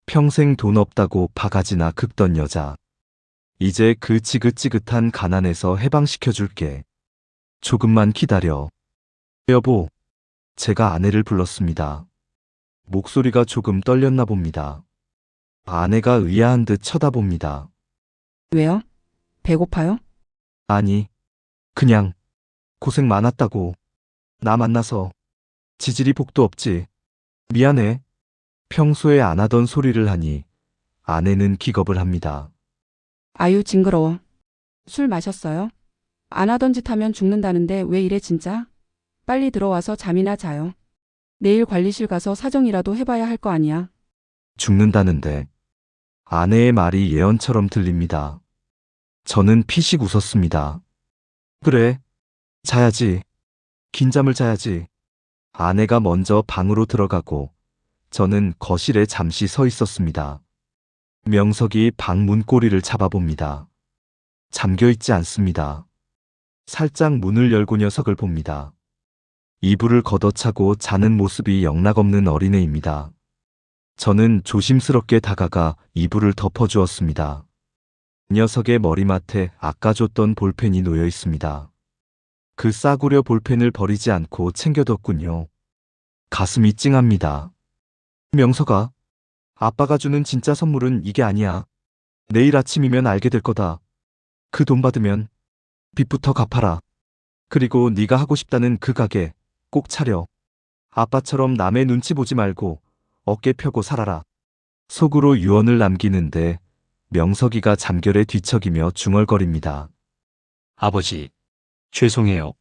평생 돈 없다고 바가지나 긁던 여자. 이제 그 지긋지긋한 가난에서 해방시켜줄게. 조금만 기다려. 여보. 제가 아내를 불렀습니다. 목소리가 조금 떨렸나 봅니다. 아내가 의아한 듯 쳐다봅니다. 왜요? 배고파요? 아니, 그냥 고생 많았다고. 나 만나서 지질이 복도 없지. 미안해. 평소에 안 하던 소리를 하니 아내는 기겁을 합니다. 아유, 징그러워. 술 마셨어요? 안 하던 짓 하면 죽는다는데 왜 이래 진짜? 빨리 들어와서 잠이나 자요. 내일 관리실 가서 사정이라도 해봐야 할 거 아니야. 죽는다는데. 아내의 말이 예언처럼 들립니다. 저는 피식 웃었습니다. 그래, 자야지. 긴 잠을 자야지. 아내가 먼저 방으로 들어가고 저는 거실에 잠시 서 있었습니다. 명석이 방 문고리를 잡아봅니다. 잠겨있지 않습니다. 살짝 문을 열고 녀석을 봅니다. 이불을 걷어차고 자는 모습이 영락없는 어린애입니다. 저는 조심스럽게 다가가 이불을 덮어주었습니다. 녀석의 머리맡에 아까 줬던 볼펜이 놓여 있습니다. 그 싸구려 볼펜을 버리지 않고 챙겨뒀군요. 가슴이 찡합니다. 명석아, 아빠가 주는 진짜 선물은 이게 아니야. 내일 아침이면 알게 될 거다. 그 돈 받으면 빚부터 갚아라. 그리고 네가 하고 싶다는 그 가게 꼭 차려. 아빠처럼 남의 눈치 보지 말고 어깨 펴고 살아라. 속으로 유언을 남기는데 명석이가 잠결에 뒤척이며 중얼거립니다. 아버지, 죄송해요.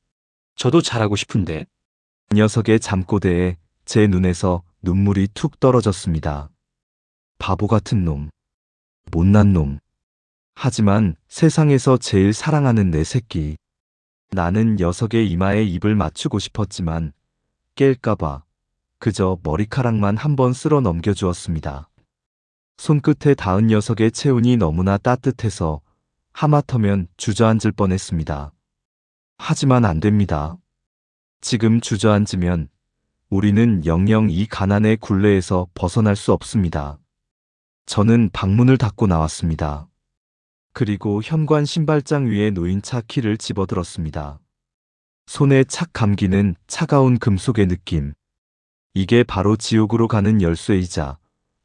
저도 잘하고 싶은데. 녀석의 잠꼬대에 제 눈에서 눈물이 툭 떨어졌습니다. 바보 같은 놈. 못난 놈. 하지만 세상에서 제일 사랑하는 내 새끼. 나는 녀석의 이마에 입을 맞추고 싶었지만 깰까봐 그저 머리카락만 한번 쓸어 넘겨주었습니다. 손끝에 닿은 녀석의 체온이 너무나 따뜻해서 하마터면 주저앉을 뻔했습니다. 하지만 안 됩니다. 지금 주저앉으면 우리는 영영 이 가난의 굴레에서 벗어날 수 없습니다. 저는 방문을 닫고 나왔습니다. 그리고 현관 신발장 위에 놓인 차 키를 집어들었습니다. 손에 착 감기는 차가운 금속의 느낌. 이게 바로 지옥으로 가는 열쇠이자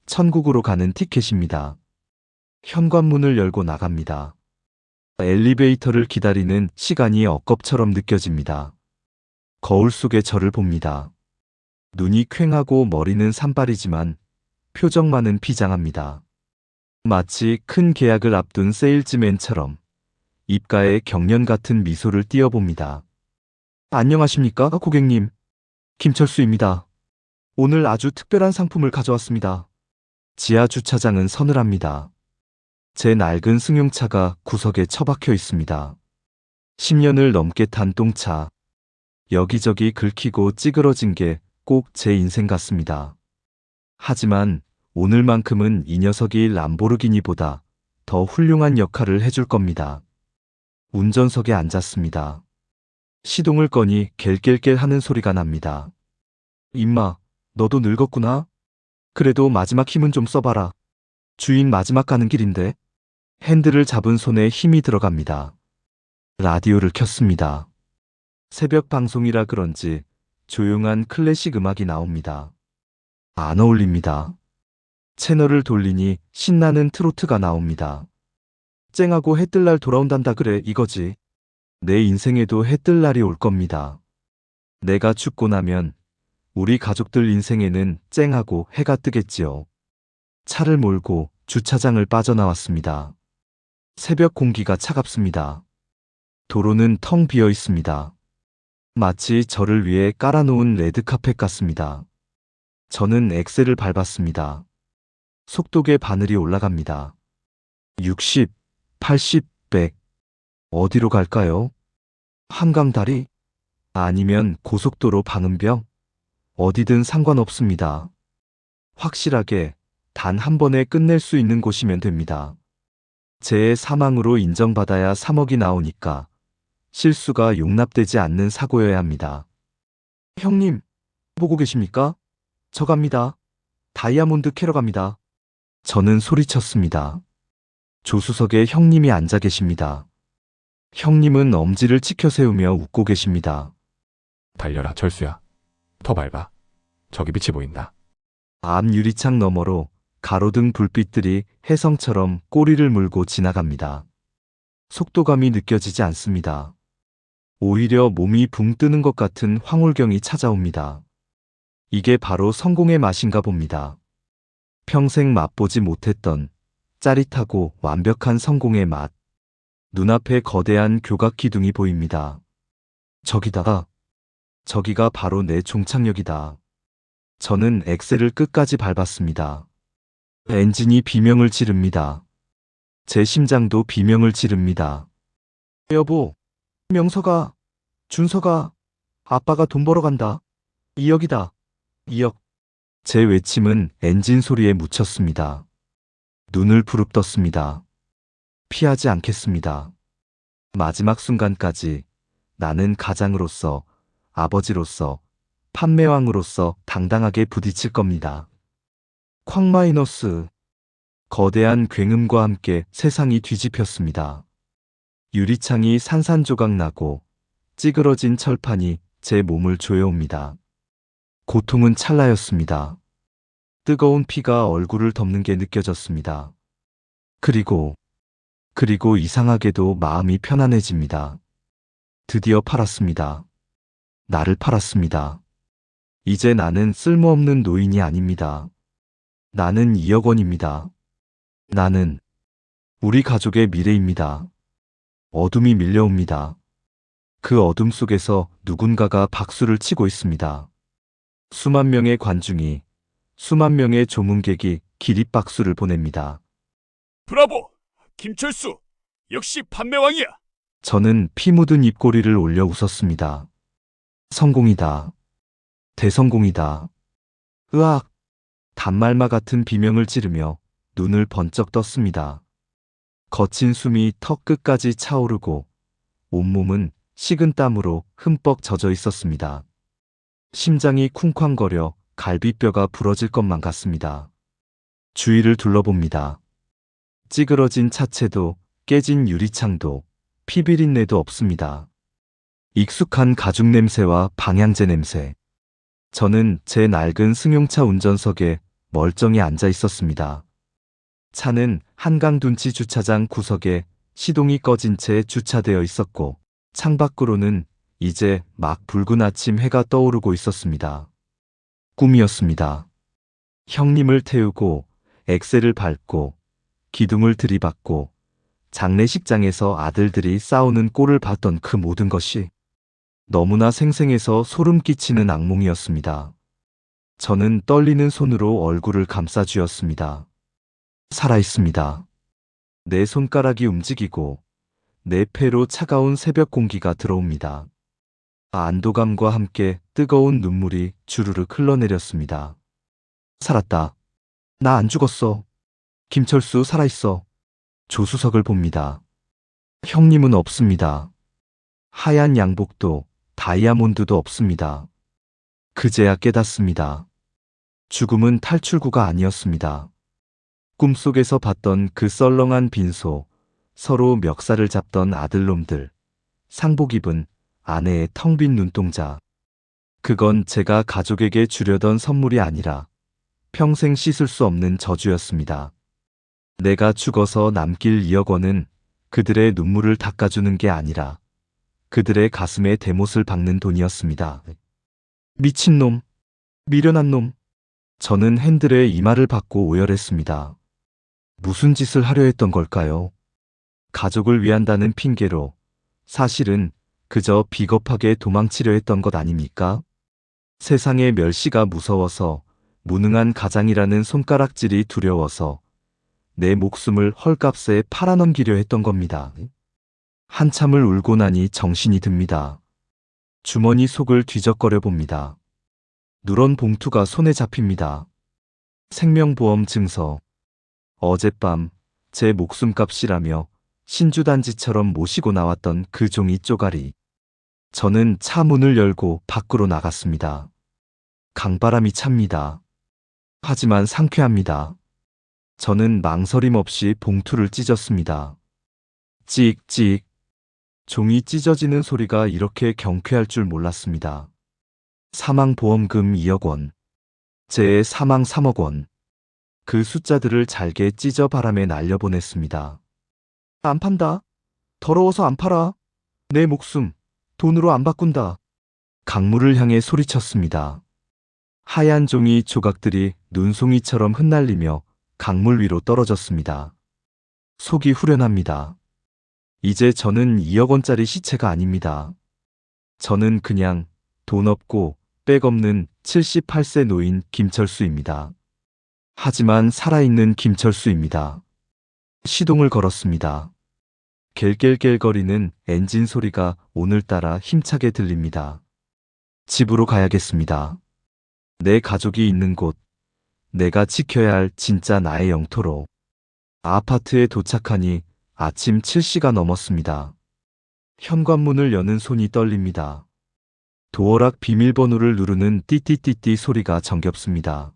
천국으로 가는 티켓입니다. 현관문을 열고 나갑니다. 엘리베이터를 기다리는 시간이 억겁처럼 느껴집니다. 거울 속에 저를 봅니다. 눈이 퀭하고 머리는 산발이지만 표정만은 비장합니다. 마치 큰 계약을 앞둔 세일즈맨처럼 입가에 경련 같은 미소를 띄어봅니다. 안녕하십니까, 고객님. 김철수입니다. 오늘 아주 특별한 상품을 가져왔습니다. 지하 주차장은 서늘합니다. 제 낡은 승용차가 구석에 처박혀 있습니다. 10년을 넘게 탄 똥차. 여기저기 긁히고 찌그러진 게 꼭 제 인생 같습니다. 하지만 오늘만큼은 이 녀석이 람보르기니보다 더 훌륭한 역할을 해줄 겁니다. 운전석에 앉았습니다. 시동을 꺼니 갤갤갤 하는 소리가 납니다. 임마, 너도 늙었구나? 그래도 마지막 힘은 좀 써봐라. 주인 마지막 가는 길인데. 핸들을 잡은 손에 힘이 들어갑니다. 라디오를 켰습니다. 새벽 방송이라 그런지 조용한 클래식 음악이 나옵니다. 안 어울립니다. 채널을 돌리니 신나는 트로트가 나옵니다. 쨍하고 해뜰 날 돌아온단다 그래 이거지. 내 인생에도 해뜰 날이 올 겁니다. 내가 죽고 나면 우리 가족들 인생에는 쨍하고 해가 뜨겠지요. 차를 몰고 주차장을 빠져나왔습니다. 새벽 공기가 차갑습니다. 도로는 텅 비어 있습니다. 마치 저를 위해 깔아놓은 레드카펫 같습니다. 저는 엑셀을 밟았습니다. 속도계 바늘이 올라갑니다. 60, 80, 100. 어디로 갈까요? 한강다리? 아니면 고속도로 방음벽? 어디든 상관없습니다. 확실하게 단 한 번에 끝낼 수 있는 곳이면 됩니다. 제 사망으로 인정받아야 3억이 나오니까 실수가 용납되지 않는 사고여야 합니다. 형님, 보고 계십니까? 저 갑니다. 다이아몬드 캐러 갑니다. 저는 소리쳤습니다. 조수석에 형님이 앉아 계십니다. 형님은 엄지를 치켜 세우며 웃고 계십니다. 달려라, 철수야. 더 밟아. 저기 빛이 보인다. 앞 유리창 너머로 가로등 불빛들이 혜성처럼 꼬리를 물고 지나갑니다. 속도감이 느껴지지 않습니다. 오히려 몸이 붕 뜨는 것 같은 황홀경이 찾아옵니다. 이게 바로 성공의 맛인가 봅니다. 평생 맛보지 못했던 짜릿하고 완벽한 성공의 맛. 눈앞에 거대한 교각 기둥이 보입니다. 저기다가, 저기가 바로 내 종착역이다. 저는 엑셀을 끝까지 밟았습니다. 엔진이 비명을 지릅니다. 제 심장도 비명을 지릅니다. 여보, 명서가, 준서가, 아빠가 돈 벌어 간다. 2억이다. 2억. 제 외침은 엔진 소리에 묻혔습니다. 눈을 부릅떴습니다. 피하지 않겠습니다. 마지막 순간까지 나는 가장으로서, 아버지로서, 판매왕으로서 당당하게 부딪힐 겁니다. 쾅 마이너스. 거대한 굉음과 함께 세상이 뒤집혔습니다. 유리창이 산산조각 나고 찌그러진 철판이 제 몸을 조여옵니다. 고통은 찰나였습니다. 뜨거운 피가 얼굴을 덮는 게 느껴졌습니다. 그리고 이상하게도 마음이 편안해집니다. 드디어 팔았습니다. 나를 팔았습니다. 이제 나는 쓸모없는 노인이 아닙니다. 나는 2억 원입니다. 나는 우리 가족의 미래입니다. 어둠이 밀려옵니다. 그 어둠 속에서 누군가가 박수를 치고 있습니다. 수만 명의 관중이, 수만 명의 조문객이 기립박수를 보냅니다. 브라보! 김철수! 역시 판매왕이야! 저는 피 묻은 입꼬리를 올려 웃었습니다. 성공이다. 대성공이다. 으악! 단말마 같은 비명을 지르며 눈을 번쩍 떴습니다. 거친 숨이 턱 끝까지 차오르고 온몸은 식은 땀으로 흠뻑 젖어 있었습니다. 심장이 쿵쾅거려 갈비뼈가 부러질 것만 같습니다. 주위를 둘러봅니다. 찌그러진 차체도 깨진 유리창도 피비린내도 없습니다. 익숙한 가죽 냄새와 방향제 냄새. 저는 제 낡은 승용차 운전석에 멀쩡히 앉아 있었습니다. 차는 한강둔치 주차장 구석에 시동이 꺼진 채 주차되어 있었고 창밖으로는 이제 막 붉은 아침 해가 떠오르고 있었습니다. 꿈이었습니다. 형님을 태우고 엑셀을 밟고 기둥을 들이받고 장례식장에서 아들들이 싸우는 꼴을 봤던 그 모든 것이 너무나 생생해서 소름 끼치는 악몽이었습니다. 저는 떨리는 손으로 얼굴을 감싸쥐었습니다. 살아있습니다. 내 손가락이 움직이고 내 폐로 차가운 새벽 공기가 들어옵니다. 안도감과 함께 뜨거운 눈물이 주르륵 흘러내렸습니다. 살았다. 나 안 죽었어. 김철수 살아있어. 조수석을 봅니다. 형님은 없습니다. 하얀 양복도 다이아몬드도 없습니다. 그제야 깨닫습니다. 죽음은 탈출구가 아니었습니다. 꿈속에서 봤던 그 썰렁한 빈소, 서로 멱살을 잡던 아들놈들, 상복 입은 아내의 텅 빈 눈동자. 그건 제가 가족에게 주려던 선물이 아니라 평생 씻을 수 없는 저주였습니다. 내가 죽어서 남길 2억 원은 그들의 눈물을 닦아주는 게 아니라 그들의 가슴에 대못을 박는 돈이었습니다. 미친놈, 미련한 놈. 저는 핸들에 이마를 받고 오열했습니다. 무슨 짓을 하려 했던 걸까요? 가족을 위한다는 핑계로 사실은 그저 비겁하게 도망치려 했던 것 아닙니까? 세상의 멸시가 무서워서, 무능한 가장이라는 손가락질이 두려워서 내 목숨을 헐값에 팔아넘기려 했던 겁니다. 한참을 울고 나니 정신이 듭니다. 주머니 속을 뒤적거려 봅니다. 누런 봉투가 손에 잡힙니다. 생명보험 증서. 어젯밤 제 목숨값이라며 신주단지처럼 모시고 나왔던 그 종이 쪼가리. 저는 차 문을 열고 밖으로 나갔습니다. 강바람이 찹니다. 하지만 상쾌합니다. 저는 망설임 없이 봉투를 찢었습니다. 찍찍. 종이 찢어지는 소리가 이렇게 경쾌할 줄 몰랐습니다. 사망보험금 2억 원. 제 사망 3억 원. 그 숫자들을 잘게 찢어 바람에 날려보냈습니다. 안 판다. 더러워서 안 팔아. 내 목숨 돈으로 안 바꾼다. 강물을 향해 소리쳤습니다. 하얀 종이 조각들이 눈송이처럼 흩날리며 강물 위로 떨어졌습니다. 속이 후련합니다. 이제 저는 2억 원짜리 시체가 아닙니다. 저는 그냥 돈 없고 백 없는 78세 노인 김철수입니다. 하지만 살아있는 김철수입니다. 시동을 걸었습니다. 갤갤갤거리는 엔진 소리가 오늘따라 힘차게 들립니다. 집으로 가야겠습니다. 내 가족이 있는 곳, 내가 지켜야 할 진짜 나의 영토로. 아파트에 도착하니 아침 7시가 넘었습니다. 현관문을 여는 손이 떨립니다. 도어락 비밀번호를 누르는 띠띠띠띠 소리가 정겹습니다.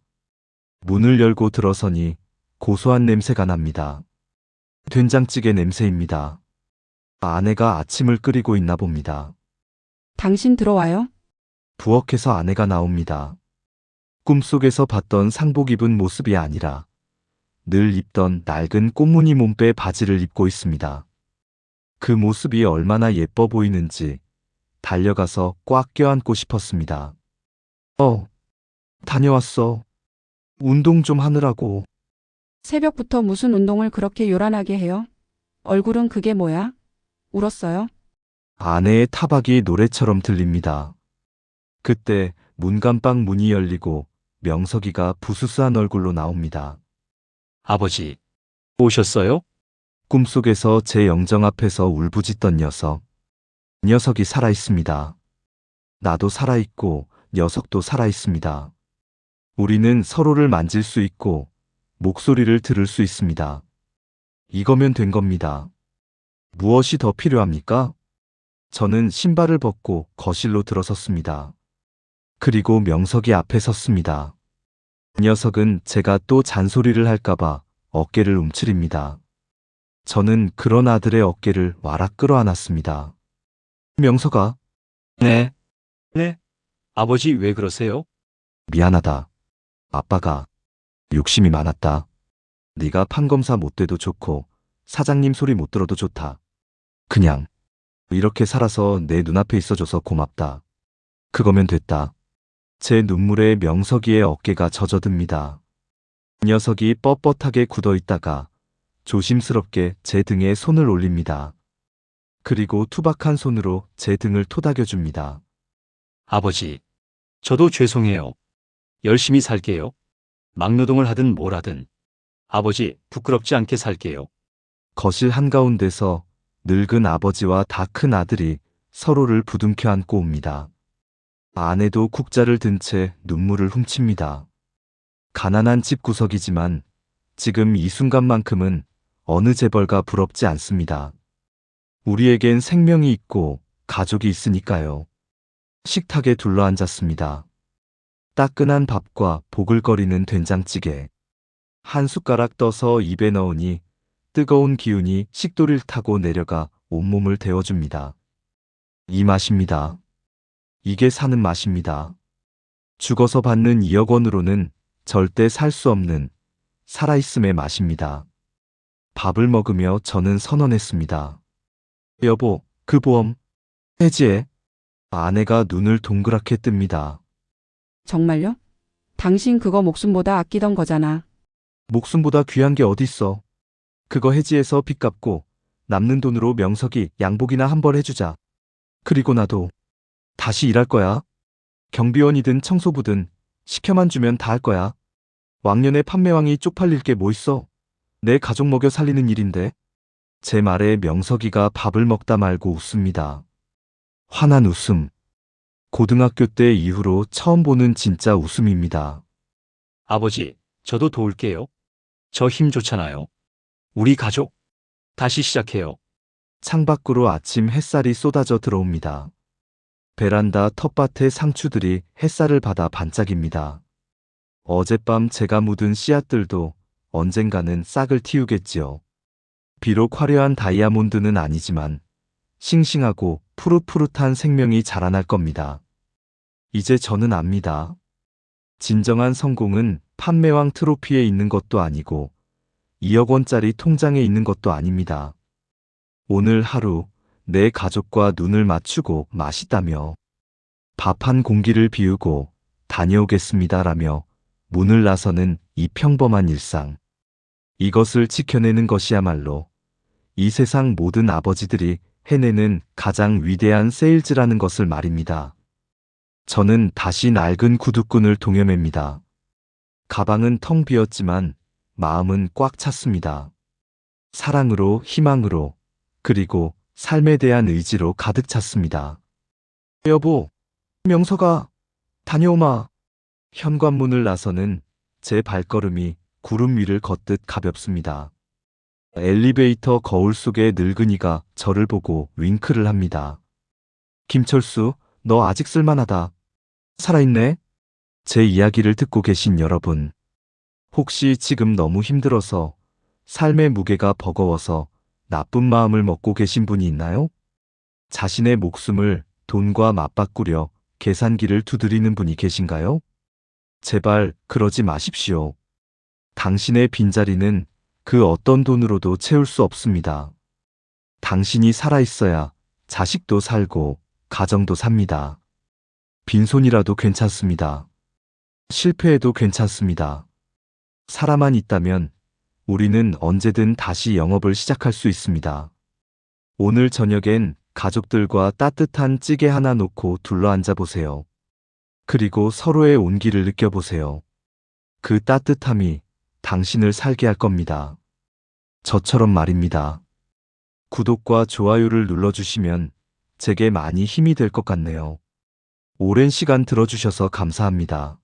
문을 열고 들어서니 고소한 냄새가 납니다. 된장찌개 냄새입니다. 아내가 아침을 끓이고 있나 봅니다. 당신 들어와요? 부엌에서 아내가 나옵니다. 꿈속에서 봤던 상복 입은 모습이 아니라 늘 입던 낡은 꽃무늬 몸빼 바지를 입고 있습니다. 그 모습이 얼마나 예뻐 보이는지 달려가서 꽉 껴안고 싶었습니다. 다녀왔어. 운동 좀 하느라고. 새벽부터 무슨 운동을 그렇게 요란하게 해요? 얼굴은 그게 뭐야? 울었어요? 아내의 타박이 노래처럼 들립니다. 그때 문간방 문이 열리고 명석이가 부스스한 얼굴로 나옵니다. 아버지, 오셨어요? 꿈속에서 제 영정 앞에서 울부짖던 녀석. 녀석이 살아있습니다. 나도 살아있고 녀석도 살아있습니다. 우리는 서로를 만질 수 있고 목소리를 들을 수 있습니다. 이거면 된 겁니다. 무엇이 더 필요합니까? 저는 신발을 벗고 거실로 들어섰습니다. 그리고 명석이 앞에 섰습니다. 녀석은 제가 또 잔소리를 할까봐 어깨를 움츠립니다. 저는 그런 아들의 어깨를 와락 끌어안았습니다. 명석아. 네. 네. 아버지 왜 그러세요? 미안하다. 아빠가 욕심이 많았다. 네가 판검사 못 돼도 좋고 사장님 소리 못 들어도 좋다. 그냥 이렇게 살아서 내 눈앞에 있어줘서 고맙다. 그거면 됐다. 제 눈물에 명석이의 어깨가 젖어듭니다. 녀석이 뻣뻣하게 굳어 있다가 조심스럽게 제 등에 손을 올립니다. 그리고 투박한 손으로 제 등을 토닥여줍니다. 아버지, 저도 죄송해요. 열심히 살게요. 막노동을 하든 뭘 하든. 아버지, 부끄럽지 않게 살게요. 거실 한가운데서 늙은 아버지와 다 큰 아들이 서로를 부둥켜 안고 옵니다. 아내도 국자를 든 채 눈물을 훔칩니다. 가난한 집 구석이지만 지금 이 순간만큼은 어느 재벌가 부럽지 않습니다. 우리에겐 생명이 있고 가족이 있으니까요. 식탁에 둘러앉았습니다. 따끈한 밥과 보글거리는 된장찌개. 한 숟가락 떠서 입에 넣으니 뜨거운 기운이 식도리를 타고 내려가 온몸을 데워줍니다. 이 맛입니다. 이게 사는 맛입니다. 죽어서 받는 2억 원으로는 절대 살 수 없는 살아있음의 맛입니다. 밥을 먹으며 저는 선언했습니다. 여보, 그 보험 해지해. 아내가 눈을 동그랗게 뜹니다. 정말요? 당신 그거 목숨보다 아끼던 거잖아. 목숨보다 귀한 게 어딨어. 그거 해지해서 빚 갚고 남는 돈으로 명석이 양복이나 한 벌 해주자. 그리고 나도 다시 일할 거야. 경비원이든 청소부든 시켜만 주면 다 할 거야. 왕년에 판매왕이 쪽팔릴 게 뭐 있어. 내 가족 먹여 살리는 일인데. 제 말에 명석이가 밥을 먹다 말고 웃습니다. 환한 웃음. 고등학교 때 이후로 처음 보는 진짜 웃음입니다. 아버지, 저도 도울게요. 저 힘 좋잖아요. 우리 가족. 다시 시작해요. 창밖으로 아침 햇살이 쏟아져 들어옵니다. 베란다 텃밭의 상추들이 햇살을 받아 반짝입니다. 어젯밤 제가 묻은 씨앗들도 언젠가는 싹을 틔우겠지요. 비록 화려한 다이아몬드는 아니지만 싱싱하고 푸릇푸릇한 생명이 자라날 겁니다. 이제 저는 압니다. 진정한 성공은 판매왕 트로피에 있는 것도 아니고 2억 원짜리 통장에 있는 것도 아닙니다. 오늘 하루 내 가족과 눈을 맞추고 맛있다며 밥 한 공기를 비우고 다녀오겠습니다라며 문을 나서는 이 평범한 일상. 이것을 지켜내는 것이야말로 이 세상 모든 아버지들이 해내는 가장 위대한 세일즈라는 것을 말입니다. 저는 다시 낡은 구두끈을 동여맵니다. 가방은 텅 비었지만 마음은 꽉 찼습니다. 사랑으로, 희망으로, 그리고 삶에 대한 의지로 가득 찼습니다. 여보, 명석아, 다녀오마. 현관문을 나서는 제 발걸음이 구름 위를 걷듯 가볍습니다. 엘리베이터 거울 속의 늙은이가 저를 보고 윙크를 합니다. 김철수, 너 아직 쓸만하다. 살아있네? 제 이야기를 듣고 계신 여러분. 혹시 지금 너무 힘들어서 삶의 무게가 버거워서 나쁜 마음을 먹고 계신 분이 있나요? 자신의 목숨을 돈과 맞바꾸려 계산기를 두드리는 분이 계신가요? 제발 그러지 마십시오. 당신의 빈자리는 그 어떤 돈으로도 채울 수 없습니다. 당신이 살아있어야 자식도 살고 가정도 삽니다. 빈손이라도 괜찮습니다. 실패해도 괜찮습니다. 살아만 있다면 우리는 언제든 다시 영업을 시작할 수 있습니다. 오늘 저녁엔 가족들과 따뜻한 찌개 하나 놓고 둘러앉아 보세요. 그리고 서로의 온기를 느껴보세요. 그 따뜻함이 당신을 살게 할 겁니다. 저처럼 말입니다. 구독과 좋아요를 눌러주시면 제게 많이 힘이 될 것 같네요. 오랜 시간 들어주셔서 감사합니다.